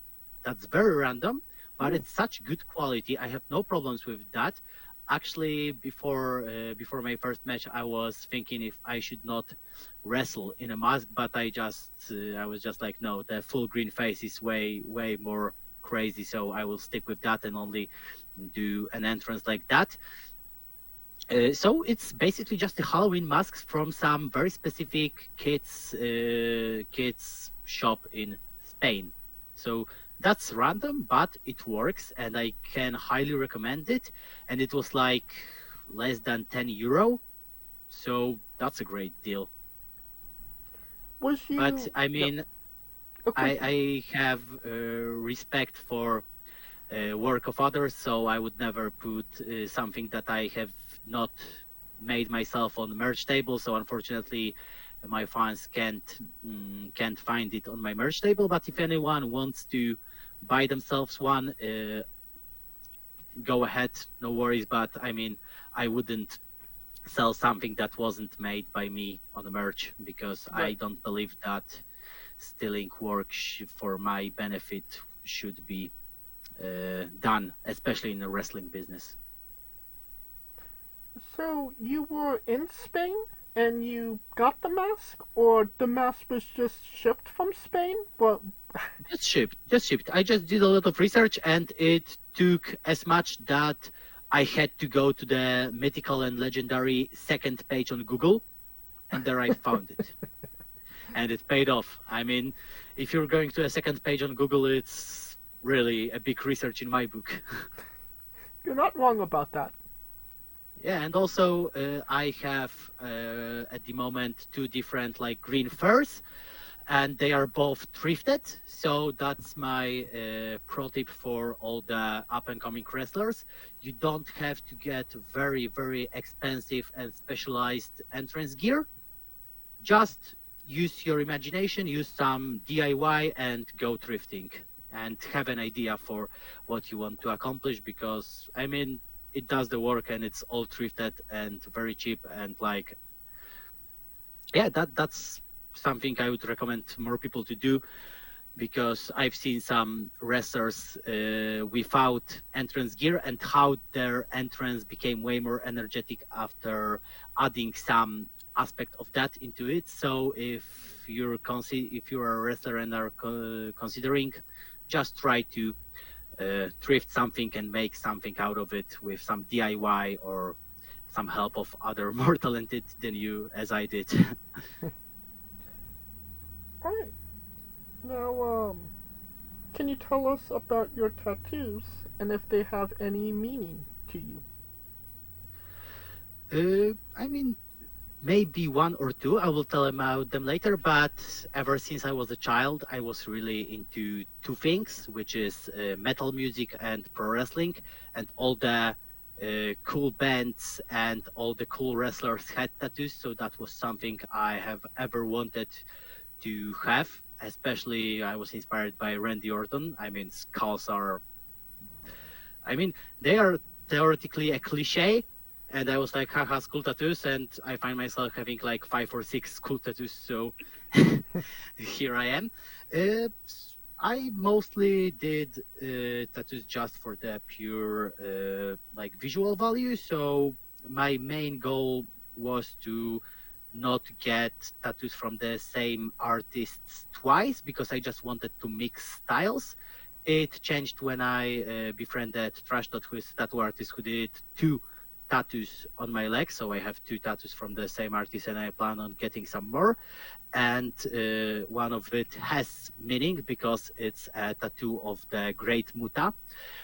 That's very random, but it's such good quality. I have no problems with that. Actually, before my first match, I was thinking if I should not wrestle in a mask, but I was just like, no, the full green face is way more crazy, so I will stick with that and only do an entrance like that. So it's basically just the Halloween masks from some very specific kids shop in Spain. So that's random, but it works, and I can highly recommend it. And it was like less than €10, so that's a great deal. Was you? But I mean, Okay. I have respect for work of others, so I would never put something that I have not made myself on the merch table. So unfortunately, my fans can't find it on my merch table. But if anyone wants to buy themselves one, go ahead, no worries. But I mean, I wouldn't sell something that wasn't made by me on the merch, because I Right. don't believe that stealing work for my benefit should be done, especially in the wrestling business. So you were in Spain and you got the mask, or the mask was just shipped from Spain? Well, Just shipped. I just did a lot of research, and it took as much that I had to go to the mythical and legendary second page on Google, and there I found it. And it paid off. I mean, if you're going to a second page on Google, it's really a big research in my book. you're not wrong about that. Yeah, and also I have at the moment 2 different like green furs, and they are both thrifted. So that's my pro tip for all the up and coming wrestlers. You don't have to get very, very expensive and specialized entrance gear. Just use your imagination, use some DIY, and go thrifting, and have an idea for what you want to accomplish, because I mean, it does the work, and it's all thrifted and very cheap, and like, yeah, that's something I would recommend more people to do, because I've seen some wrestlers without entrance gear, and how their entrance became way more energetic after adding some aspect of that into it. So if you're a wrestler and are considering, just try to thrift something and make something out of it with some DIY or some help of other more talented than you, as I did. Alright. Now, can you tell us about your tattoos and if they have any meaning to you? I mean, maybe 1 or 2. I will tell about them later. But ever since I was a child, I was really into 2 things, which is metal music and pro wrestling, and all the cool bands and all the cool wrestlers had tattoos. So that was something I have ever wanted to have. Especially, I was inspired by Randy Orton. I mean, skulls are, I mean, they are theoretically a cliche. And I was like, haha, school tattoos, and I find myself having like 5 or 6 school tattoos, so here I am. I mostly did tattoos just for the pure like visual value, so my main goal was to not get tattoos from the same artists twice, because I just wanted to mix styles. It changed when I befriended Trash Dot, who is a tattoo artist who did 2 tattoos on my leg. So I have 2 tattoos from the same artist, and I plan on getting some more. And one of it has meaning, because it's a tattoo of the Great Muta,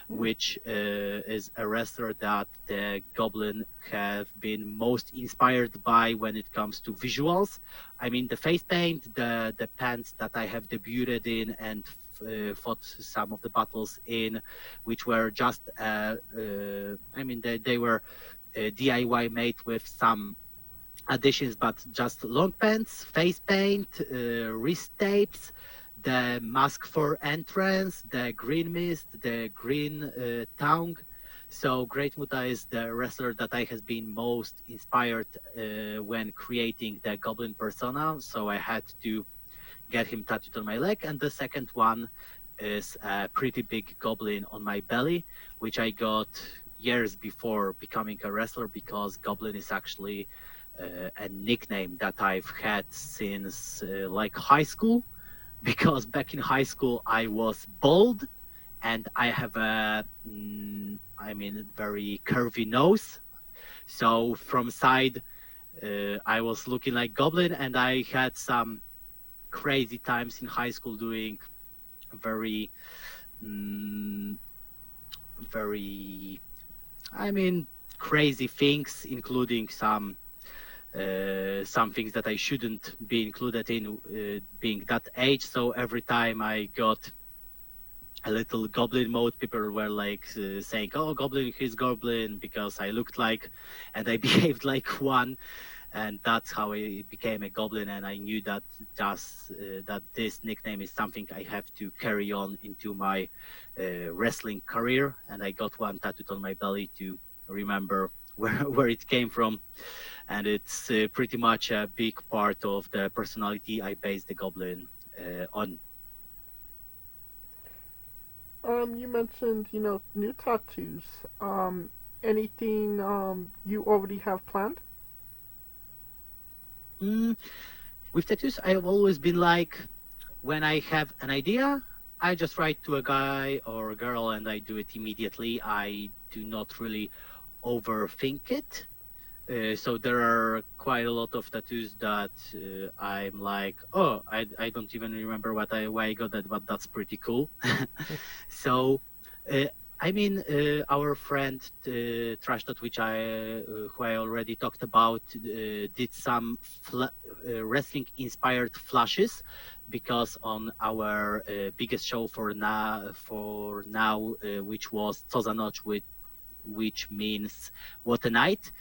which is a wrestler that the Goblin have been most inspired by when it comes to visuals. I mean, the face paint, the pants that I have debuted in and fought some of the battles in, which were just, I mean, they were DIY made with some additions, but just long pants, face paint, wrist tapes, the mask for entrance, the green mist, the green tongue. So Great Muta is the wrestler that I has been most inspired when creating the Goblin persona. So I had to get him tattooed on my leg. And the second one is a pretty big Goblin on my belly, which I got years before becoming a wrestler, because Goblin is actually a nickname that I've had since like high school, because back in high school I was bald and I have a I mean, very curvy nose. So from side I was looking like Goblin, and I had some crazy times in high school doing very very, crazy things, including some things that I shouldn't be included in, being that age. So every time I got a little goblin mode, people were like saying, "Oh, goblin, he's goblin," because I looked like and I behaved like one, and that's how I became a goblin. And I knew that that this nickname is something I have to carry on into my wrestling career, and I got one tattooed on my belly to remember where it came from, and it's pretty much a big part of the personality I base the goblin on. You mentioned, new tattoos. Anything you already have planned? With tattoos, I've always been like, when I have an idea, I just write to a guy or a girl and I do it immediately. I do not really overthink it. So there are quite a lot of tattoos that I'm like, oh, I don't even remember why I got that, but that's pretty cool. So, our friend Trash Dot, who I already talked about, did some wrestling-inspired flashes, because on our biggest show for now, which was Co za noc, which means what a night.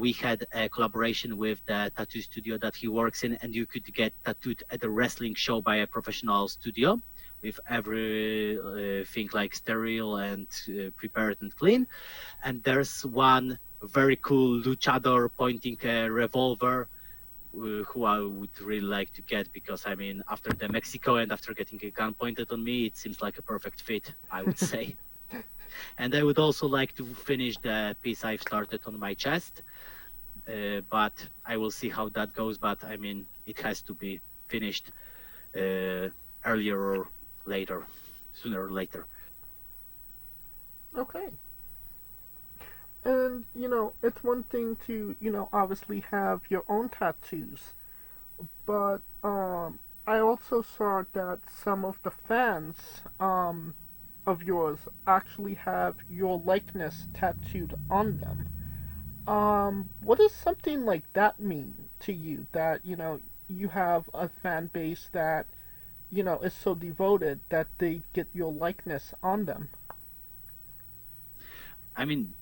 We had a collaboration with the tattoo studio that he works in, and you could get tattooed at a wrestling show by a professional studio with everything like sterile and prepared and clean. And there's one very cool luchador pointing a revolver who I would really like to get, because after the Mexico and after getting a gun pointed on me, it seems like a perfect fit, I would say. And I would also like to finish the piece I've started on my chest, but I will see how that goes. But it has to be finished earlier or later, sooner or later. Okay. And, it's one thing to, obviously have your own tattoos, but I also saw that some of the fans of yours actually have your likeness tattooed on them. What does something like that mean to you? That, you have a fan base that, is so devoted that they get your likeness on them.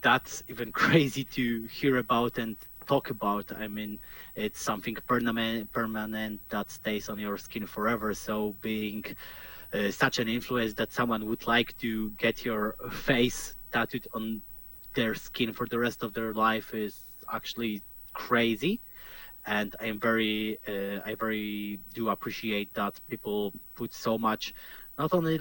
That's even crazy to hear about and talk about. It's something permanent that stays on your skin forever. So being such an influence that someone would like to get your face tattooed on their skin for the rest of their life is actually crazy. And I very do appreciate that people put so much, not only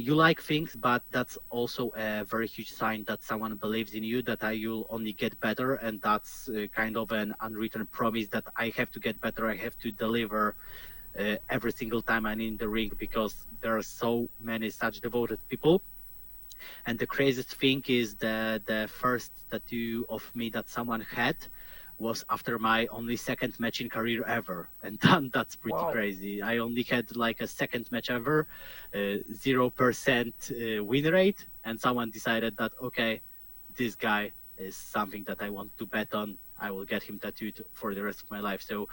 you like things, but that's also a very huge sign that someone believes in you, that you'll only get better. And that's kind of an unwritten promise that I have to get better. I have to deliver every single time I'm in the ring, because there are so many such devoted people. And the craziest thing is the first tattoo of me that someone had was after my only second match in career ever, and that's pretty crazy. I only had like a second match ever, 0% win rate, and someone decided that, okay, this guy is something that I want to bet on. I will get him tattooed for the rest of my life. So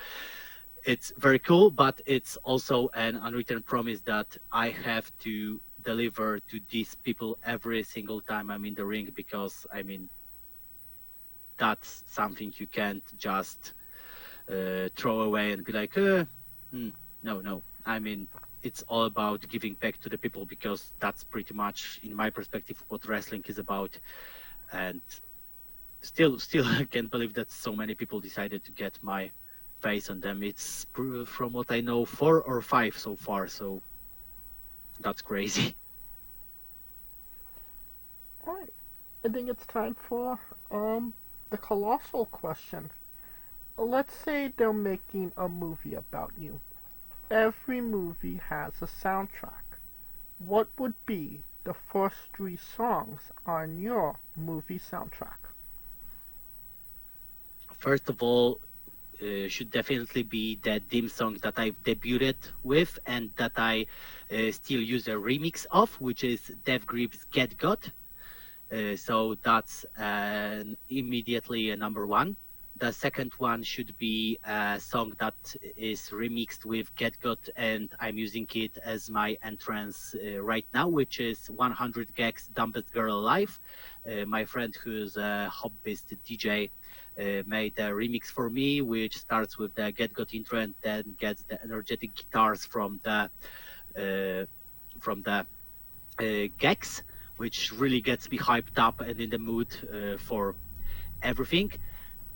it's very cool, but it's also an unwritten promise that I have to deliver to these people every single time I'm in the ring, because that's something you can't just throw away and be like, no. It's all about giving back to the people, because that's pretty much, in my perspective, what wrestling is about. And still I can't believe that so many people decided to get my face on them. It's, from what I know, 4 or 5 so far, so that's crazy. Alright, I think it's time for the colossal question. Let's say they're making a movie about you. Every movie has a soundtrack. What would be the first 3 songs on your movie soundtrack? First of all, should definitely be the theme song that I've debuted with and that I still use a remix of, which is Dev Griff's Get Got. So that's immediately a number one. The second one should be a song that is remixed with Get Got, and I'm using it as my entrance right now, which is 100 Gex Dumbest Girl Alive. My friend who's a hobbyist DJ made a remix for me, which starts with the Get Got intro and then gets the energetic guitars from the Gex, which really gets me hyped up and in the mood for everything.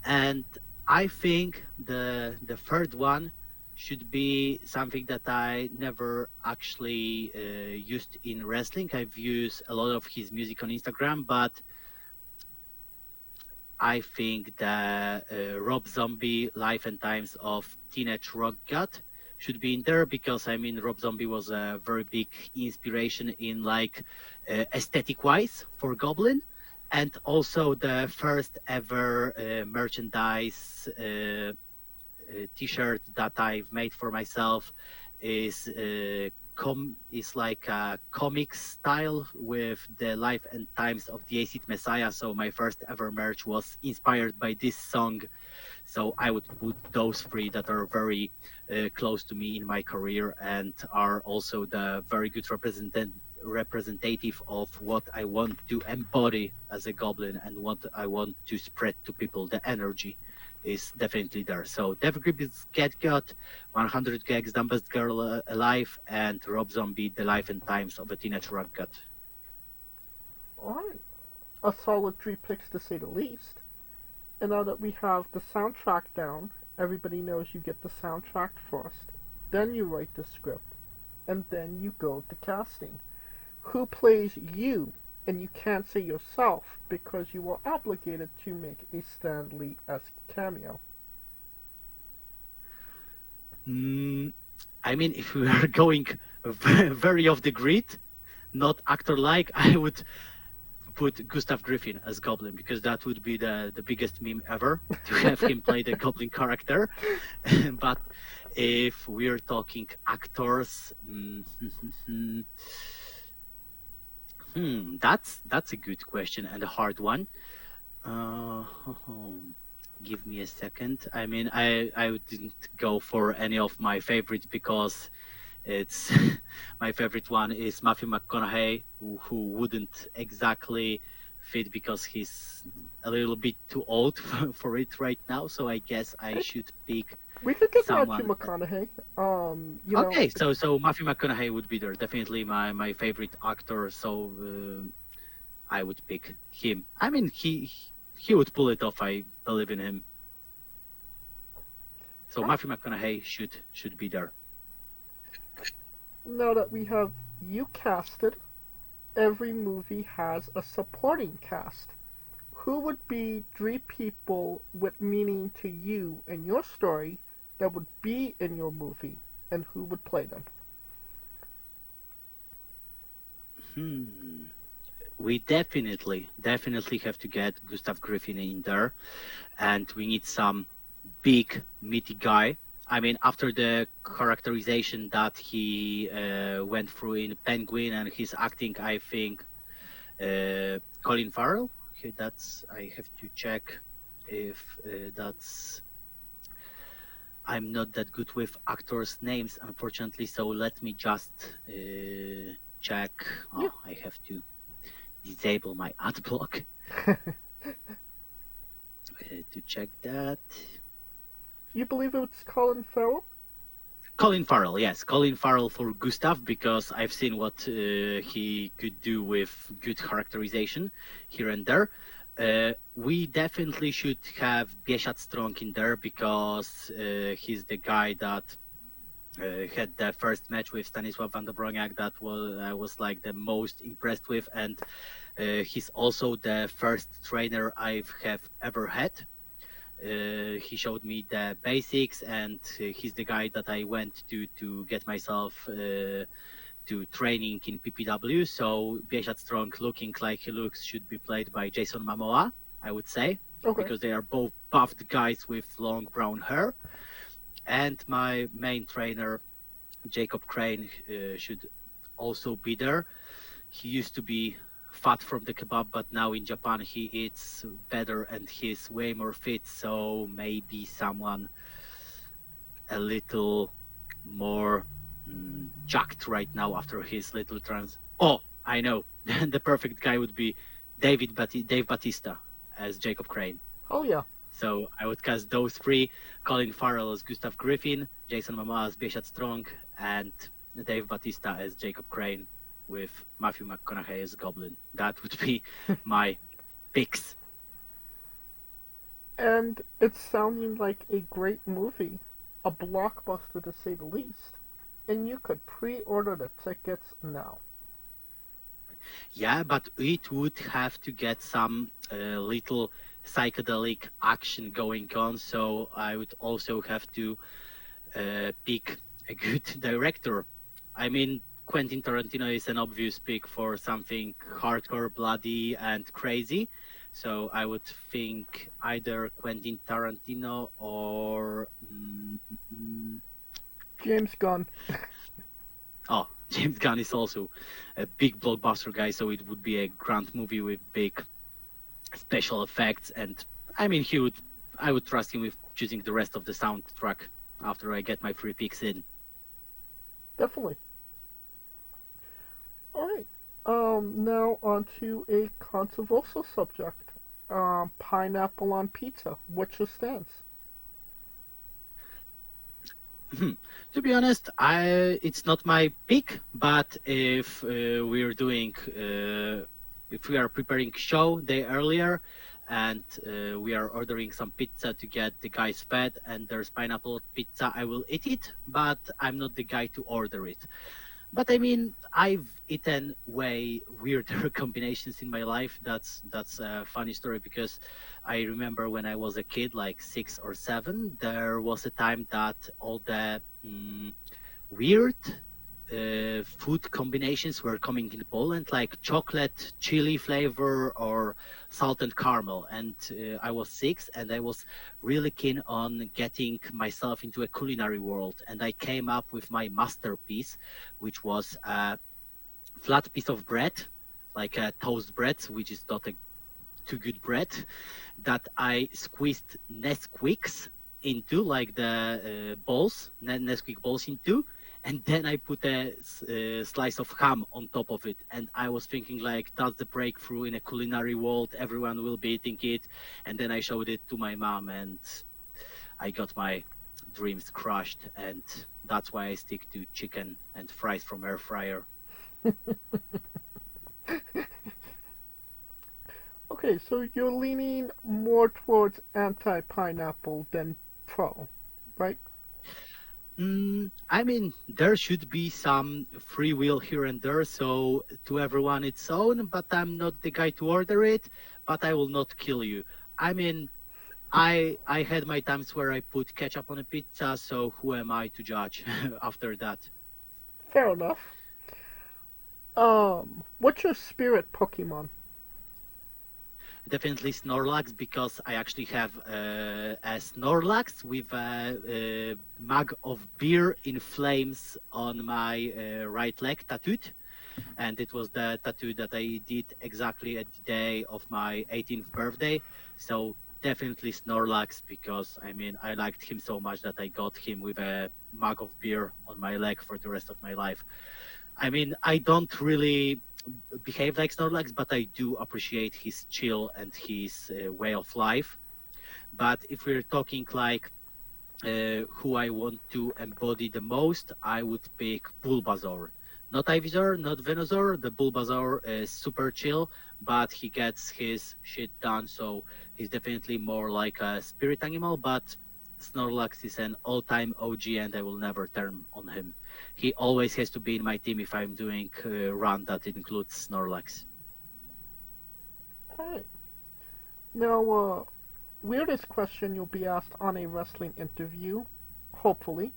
And I think the third one should be something that I never actually used in wrestling. I've used a lot of his music on Instagram, but I think the Rob Zombie Life and Times of Teenage Rock God should be in there, because I mean Rob Zombie was a very big inspiration in like aesthetic wise for Goblin. And also the first ever merchandise T-shirt that I've made for myself is like a comic style with the life and times of the Acid Messiah. So my first ever merch was inspired by this song. So I would put those three that are very close to me in my career and are also the very good representative of what I want to embody as a Goblin and what I want to spread to people. The energy is definitely there. So Dev Griff's Get Got, 100 Gex Dumbest Girl Alive, and Rob Zombie, The Life and Times of a Teenage Rock God. Alright. A solid 3 picks to say the least. And now that we have the soundtrack down, everybody knows you get the soundtrack first, then you write the script, and then you go to casting. Who plays you? And you can't say yourself because you are obligated to make a Stan Lee-esque cameo. I mean, if we are going very off the grid, not actor-like, I would put Gustav Gryffin as Goblin, because that would be the biggest meme ever, to have him play the Goblin character. But if we're talking actors... that's a good question and a hard one. Give me a second. I mean, I didn't go for any of my favorites because it's my favorite one is Matthew McConaughey, who wouldn't exactly fit because he's a little bit too old for it right now. So I guess I should pick. We could get someone. Matthew McConaughey. Okay, so Matthew McConaughey would be there. Definitely my favorite actor. So I would pick him. I mean, he would pull it off. I believe in him. So Matthew McConaughey should be there. Now that we have you casted, every movie has a supporting cast. Who would be 3 people with meaning to you and your story that would be in your movie, and who would play them? We definitely have to get Gustav Gryffin in there, and we need some big meaty guy. I mean, after the characterization that he went through in Penguin and his acting, I think Colin Farrell. I have to check if that's. I'm not that good with actors' names, unfortunately. So let me just check. Oh, I have to disable my ad block to check that. You believe it's Colin Farrell? Colin Farrell, yes. Colin Farrell for Gustav, because I've seen what he could do with good characterization here and there. We definitely should have Biesiad Strong in there, because he's the guy that had the first match with Stanisław Wądrobroniak that I was like the most impressed with, and he's also the first trainer I have ever had. He showed me the basics, and he's the guy that I went to get myself to training in PPW. So Biesiad Strong, looking like he looks, should be played by Jason Momoa, I would say. Okay. because they are both buffed guys with long brown hair. And my main trainer, Jacob Crane, should also be there. He used to be fat from the kebab, but now in Japan he eats better and he's way more fit. So maybe someone a little more jacked right now after his little trans. Oh, I know. The perfect guy would be Dave Batista as Jacob Crane. Oh yeah. So I would cast those three: Colin Farrell as Gustav Gryffin, Jason Momoa as Bishop Strong, and Dave Batista as Jacob Crane, with Matthew McConaughey as Goblin. That would be my picks. And it's sounding like a great movie, a blockbuster to say the least. And you could pre-order the tickets now. Yeah, but it would have to get some little psychedelic action going on, so I would also have to pick a good director. I mean, Quentin Tarantino is an obvious pick for something hardcore, bloody, and crazy. So I would think either Quentin Tarantino or James Gunn. Oh, James Gunn is also a big blockbuster guy, so it would be a grand movie with big special effects. And I mean, I would trust him with choosing the rest of the soundtrack after I get my 3 picks in. Definitely. Alright. Now on to a controversial subject. Pineapple on pizza. What's your stance? To be honest, it's not my pick, but if we're doing, if we are preparing show day earlier, and we are ordering some pizza to get the guys fed, and there's pineapple pizza, I will eat it, but I'm not the guy to order it. But I mean, I've eaten way weirder combinations in my life. That's a funny story, because I remember when I was a kid, like 6 or 7, there was a time that all the weird food combinations were coming in Poland, like chocolate, chili flavor, or salt and caramel. And I was 6, and I was really keen on getting myself into a culinary world. And I came up with my masterpiece, which was a flat piece of bread, like a toast bread, which is not a too good bread, that I squeezed Nesquiks into, like the balls, Nesquik balls into, and then I put a slice of ham on top of it. And I was thinking, like, that's the breakthrough in a culinary world. Everyone will be eating it. And then I showed it to my mom, and I got my dreams crushed. And that's why I stick to chicken and fries from air fryer. Okay, so you're leaning more towards anti-pineapple than pro, right? I mean, there should be some free will here and there, so to everyone its own, but I'm not the guy to order it, but I will not kill you. I mean, I had my times where I put ketchup on a pizza, so who am I to judge after that? Fair enough. What's your spirit Pokemon? Definitely Snorlax, because I actually have a Snorlax with a mug of beer in flames on my right leg tattooed. And it was the tattoo that I did exactly at the day of my 18th birthday. So definitely Snorlax, because I mean, I liked him so much that I got him with a mug of beer on my leg for the rest of my life. I mean, I don't really behave like Snorlax, but I do appreciate his chill and his way of life. But if we're talking like who I want to embody the most, I would pick Bulbasaur. Not Ivysaur, not Venusaur. The Bulbasaur is super chill, but he gets his shit done, so he's definitely more like a spirit animal. But Snorlax is an all-time OG, and I will never turn on him. He always has to be in my team if I'm doing a run that includes Snorlax. Alright. Now, weirdest question you'll be asked on a wrestling interview, hopefully.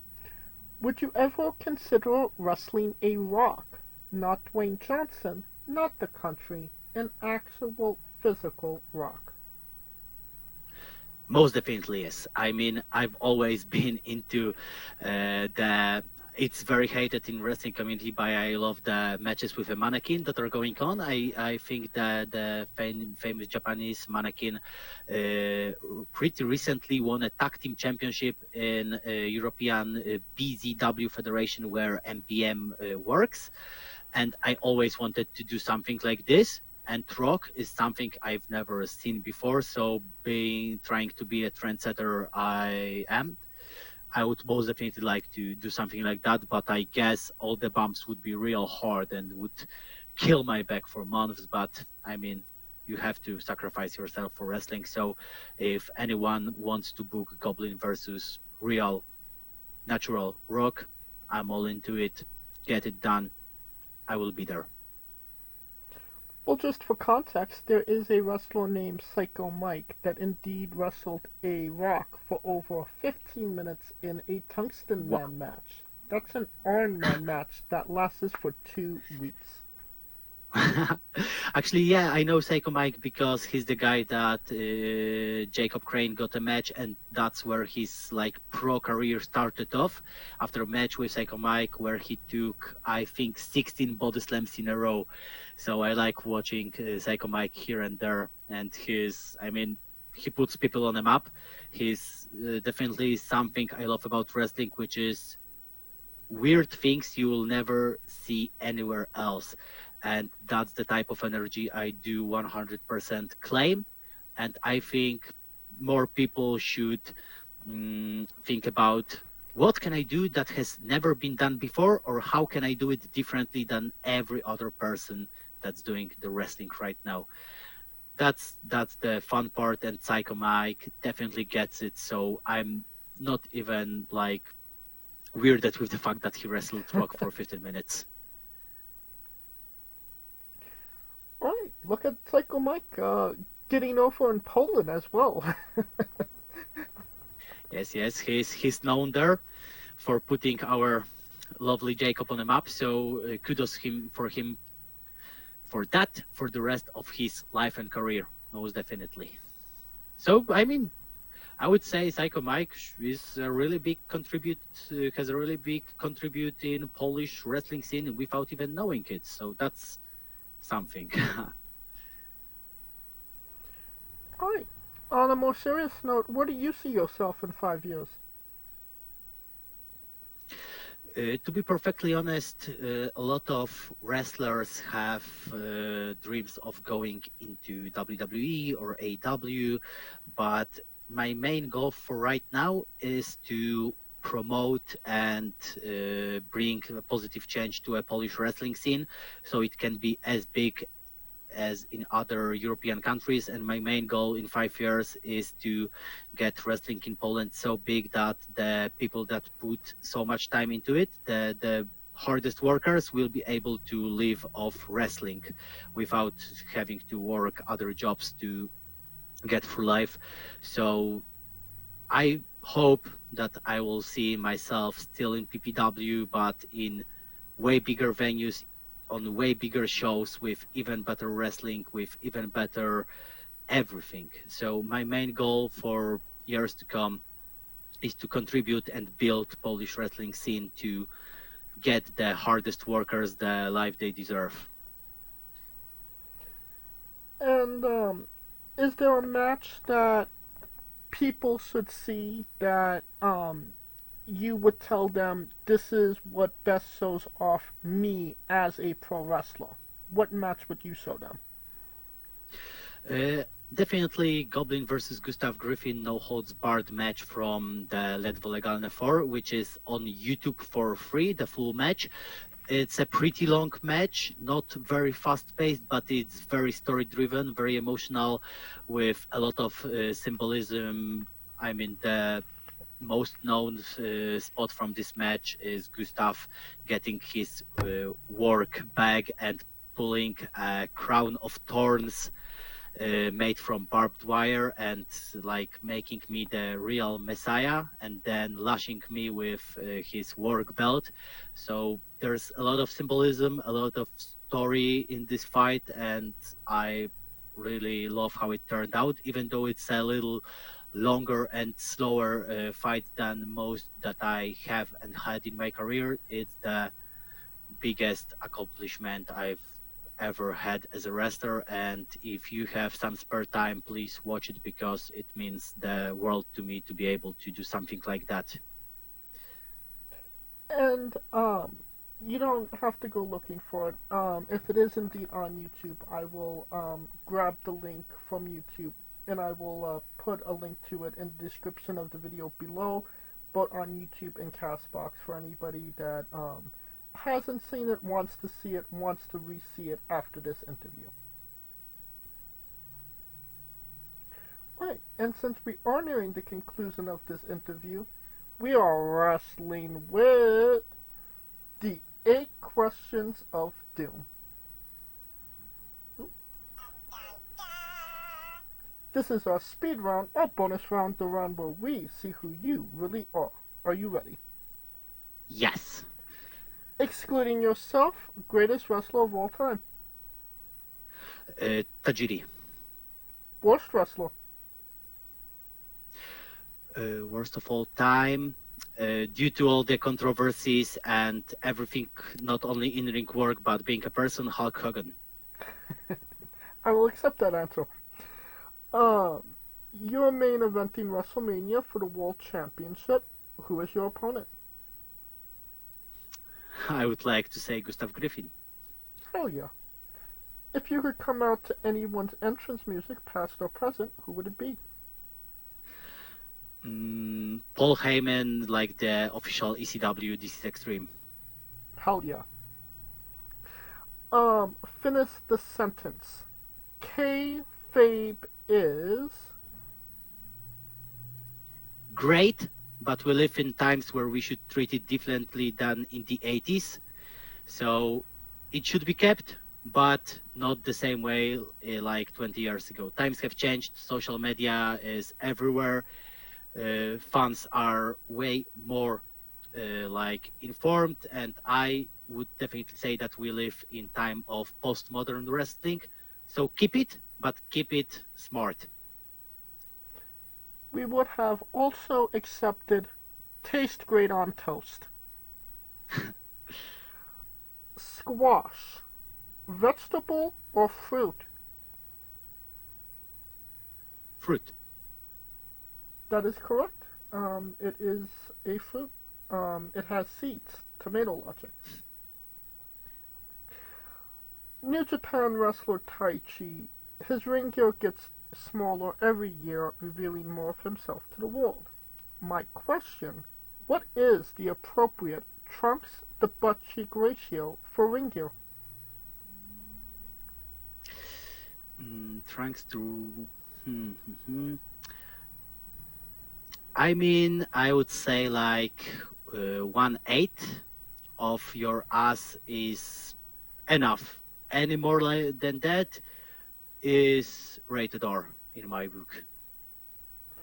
Would you ever consider wrestling a Rock? Not Dwayne Johnson, not the country, an actual physical Rock. Most definitely, yes. I mean, I've always been into the. It's very hated in wrestling community, but I love the matches with a mannequin that are going on. I think that the famous Japanese mannequin pretty recently won a tag team championship in European BZW Federation, where MPM works. And I always wanted to do something like this. And rock is something I've never seen before. So trying to be a trendsetter, I am. I would most definitely like to do something like that, but I guess all the bumps would be real hard and would kill my back for months. But I mean, you have to sacrifice yourself for wrestling. So if anyone wants to book Goblin versus real, natural rock, I'm all into it. Get it done. I will be there. Well, just for context, there is a wrestler named Psycho Mike that indeed wrestled a Rock for over 15 minutes in a Tungsten Man match. That's an Iron Man match that lasted for 2 weeks. Actually, yeah, I know Psycho Mike because he's the guy that Jacob Crane got a match, and that's where his like pro career started off. After a match with Psycho Mike, where he took, I think, 16 body slams in a row. So I like watching Psycho Mike here and there, and he puts people on the map. He's definitely something I love about wrestling, which is weird things you will never see anywhere else. And that's the type of energy I do 100% claim. And I think more people should think about what can I do that has never been done before, or how can I do it differently than every other person that's doing the wrestling right now. That's the fun part, and Psycho Mike definitely gets it. So I'm not even like weirded with the fact that he wrestled Rock for 15 minutes. Right, look at Psycho Mike getting over in Poland as well. Yes, he's known there for putting our lovely Jacob on the map. So kudos him for that for the rest of his life and career, most definitely. So I mean, I would say Psycho Mike is a really big has a really big contribute in Polish wrestling scene without even knowing it. So that's something. All right. On a more serious note, where do you see yourself in 5 years? To be perfectly honest, a lot of wrestlers have dreams of going into WWE or AEW, but my main goal for right now is to promote and bring a positive change to a Polish wrestling scene, so it can be as big as in other European countries. And my main goal in 5 years is to get wrestling in Poland so big that the people that put so much time into it, the hardest workers, will be able to live off wrestling without having to work other jobs to get through life. So I hope that I will see myself still in PPW, but in way bigger venues, on way bigger shows, with even better wrestling, with even better everything. So my main goal for years to come is to contribute and build Polish wrestling scene to get the hardest workers the life they deserve. And is there a match that people should see that you would tell them this is what best shows off me as a pro wrestler? What match would you show them? Definitely Goblin versus Gustav Gryffin no holds barred match from the Ledwo Legalne 4, which is on YouTube for free, the full match. It's a pretty long match, not very fast-paced, but it's very story-driven, very emotional, with a lot of symbolism. I mean, the most known spot from this match is Gustav getting his work bag and pulling a crown of thorns made from barbed wire and like making me the real messiah, and then lashing me with his work belt. So there's a lot of symbolism, a lot of story in this fight, and I really love how it turned out, even though it's a little longer and slower fights than most that I have and had in my career. It's the biggest accomplishment I've ever had as a wrestler, and if you have some spare time, please watch it because it means the world to me to be able to do something like that. And you don't have to go looking for it. If it is indeed on YouTube, I will grab the link from YouTube and I will put a link to it in the description of the video below, both on YouTube and Castbox for anybody that hasn't seen it, wants to see it, wants to re-see it after this interview. Right, and since we are nearing the conclusion of this interview, we are wrestling with the 8 questions of doom. This is our speed round, our bonus round, the round where we see who you really are. Are you ready? Yes. Excluding yourself, greatest wrestler of all time. Tajiri. Worst wrestler. Worst of all time, due to all the controversies and everything, not only in ring work but being a person, Hulk Hogan. I will accept that answer. You're main eventing WrestleMania for the World Championship. Who is your opponent? I would like to say Gustav Gryffin. Hell yeah. If you could come out to anyone's entrance music, past or present, who would it be? Paul Heyman, like the official ECW, This is Extreme. Hell yeah. Finish the sentence. Kayfabe is... Great, but we live in times where we should treat it differently than in the 80s. So it should be kept, but not the same way like 20 years ago. Times have changed. Social media is everywhere. Fans are way more informed, and I would definitely say that we live in time of postmodern wrestling. So keep it, but keep it smart. We would have also accepted taste great on toast. Squash, vegetable or fruit? Fruit. That is correct. It is a fruit. It has seeds. Tomato logic. New Japan wrestler Taichi. His ring gear gets smaller every year, revealing more of himself to the world. My question, what is the appropriate trunks to butt cheek ratio for ring gear? Trunks to... I mean, I would say like 1/8 of your ass is enough. Any more than that is rated R in my book.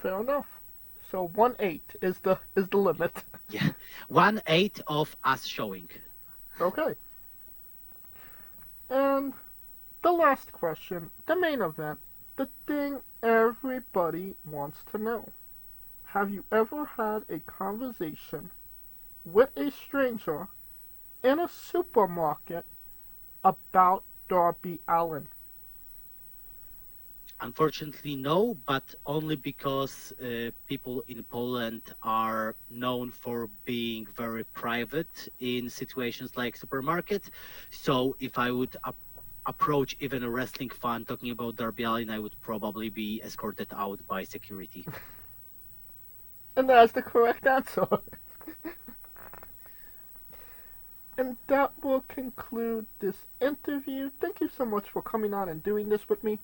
Fair enough. So 1/8 is the limit. Yeah, 1/8 of ass showing. Okay. And the last question, the main event, the thing everybody wants to know. Have you ever had a conversation with a stranger in a supermarket about Darby Allin? Unfortunately, no, but only because people in Poland are known for being very private in situations like supermarket. So if I would approach even a wrestling fan talking about Darby Allin, I would probably be escorted out by security. And that's the correct answer. And that will conclude this interview. Thank you so much for coming on and doing this with me.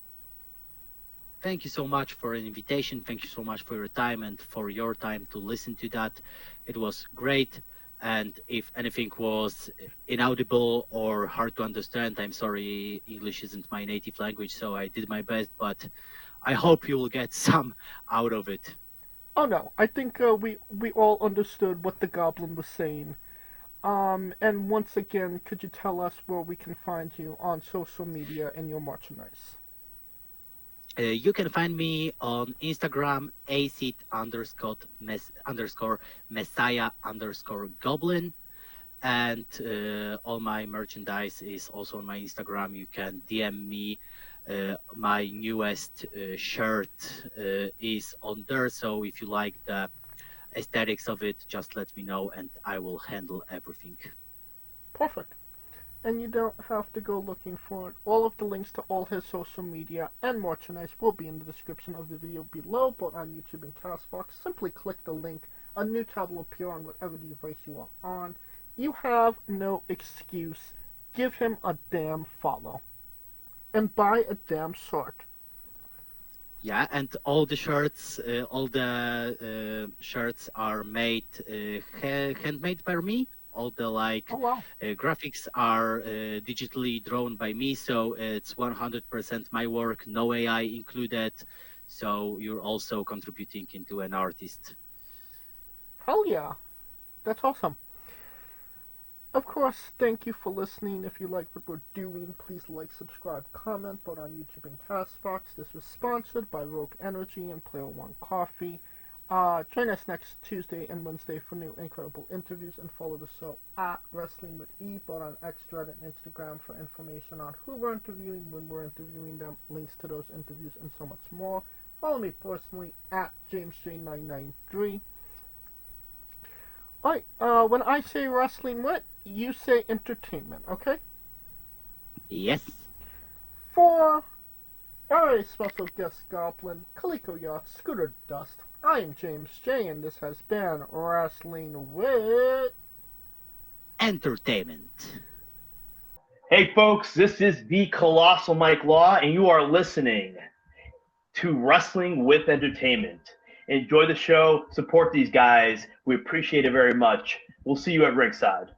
Thank you so much for an invitation. Thank you so much for your time and for your time to listen to that. It was great. And if anything was inaudible or hard to understand, I'm sorry, English isn't my native language, so I did my best, but I hope you will get some out of it. Oh no, I think we all understood what the Goblin was saying. And once again, could you tell us where we can find you on social media and your merchandise? You can find me on Instagram, acid_messiah_goblin. And all my merchandise is also on my Instagram. You can DM me. My newest shirt is on there. So if you like the aesthetics of it, just let me know and I will handle everything. Perfect. And you don't have to go looking for it. All of the links to all his social media and merchandise will be in the description of the video below, both on YouTube and Castbox. Simply click the link. A new tab will appear on whatever device you are on. You have no excuse. Give him a damn follow. And buy a damn shirt. Yeah, and all the shirts, shirts are made handmade by me. All the graphics are digitally drawn by me, so it's 100% my work, no AI included. So you're also contributing into an artist. Hell yeah, that's awesome. Of course, thank you for listening. If you like what we're doing, please like, subscribe, comment, both on YouTube and Castbox. This was sponsored by Rogue Energy and Player One Coffee. Join us next Tuesday and Wednesday for new incredible interviews, and follow the show at Wrestling with E, both on X, Reddit, and Instagram for information on who we're interviewing, when we're interviewing them, links to those interviews, and so much more. Follow me personally at JamesJ993. Alright, when I say wrestling with, you say entertainment, okay? Yes. For our special guest Goblin, Kaliko Yacht, Scooter Dust, I'm James J, and this has been Wrestling with Entertainment. Hey folks, this is the Colossal Mike Law, and you are listening to Wrestling with Entertainment. Enjoy the show, support these guys. We appreciate it very much. We'll see you at ringside.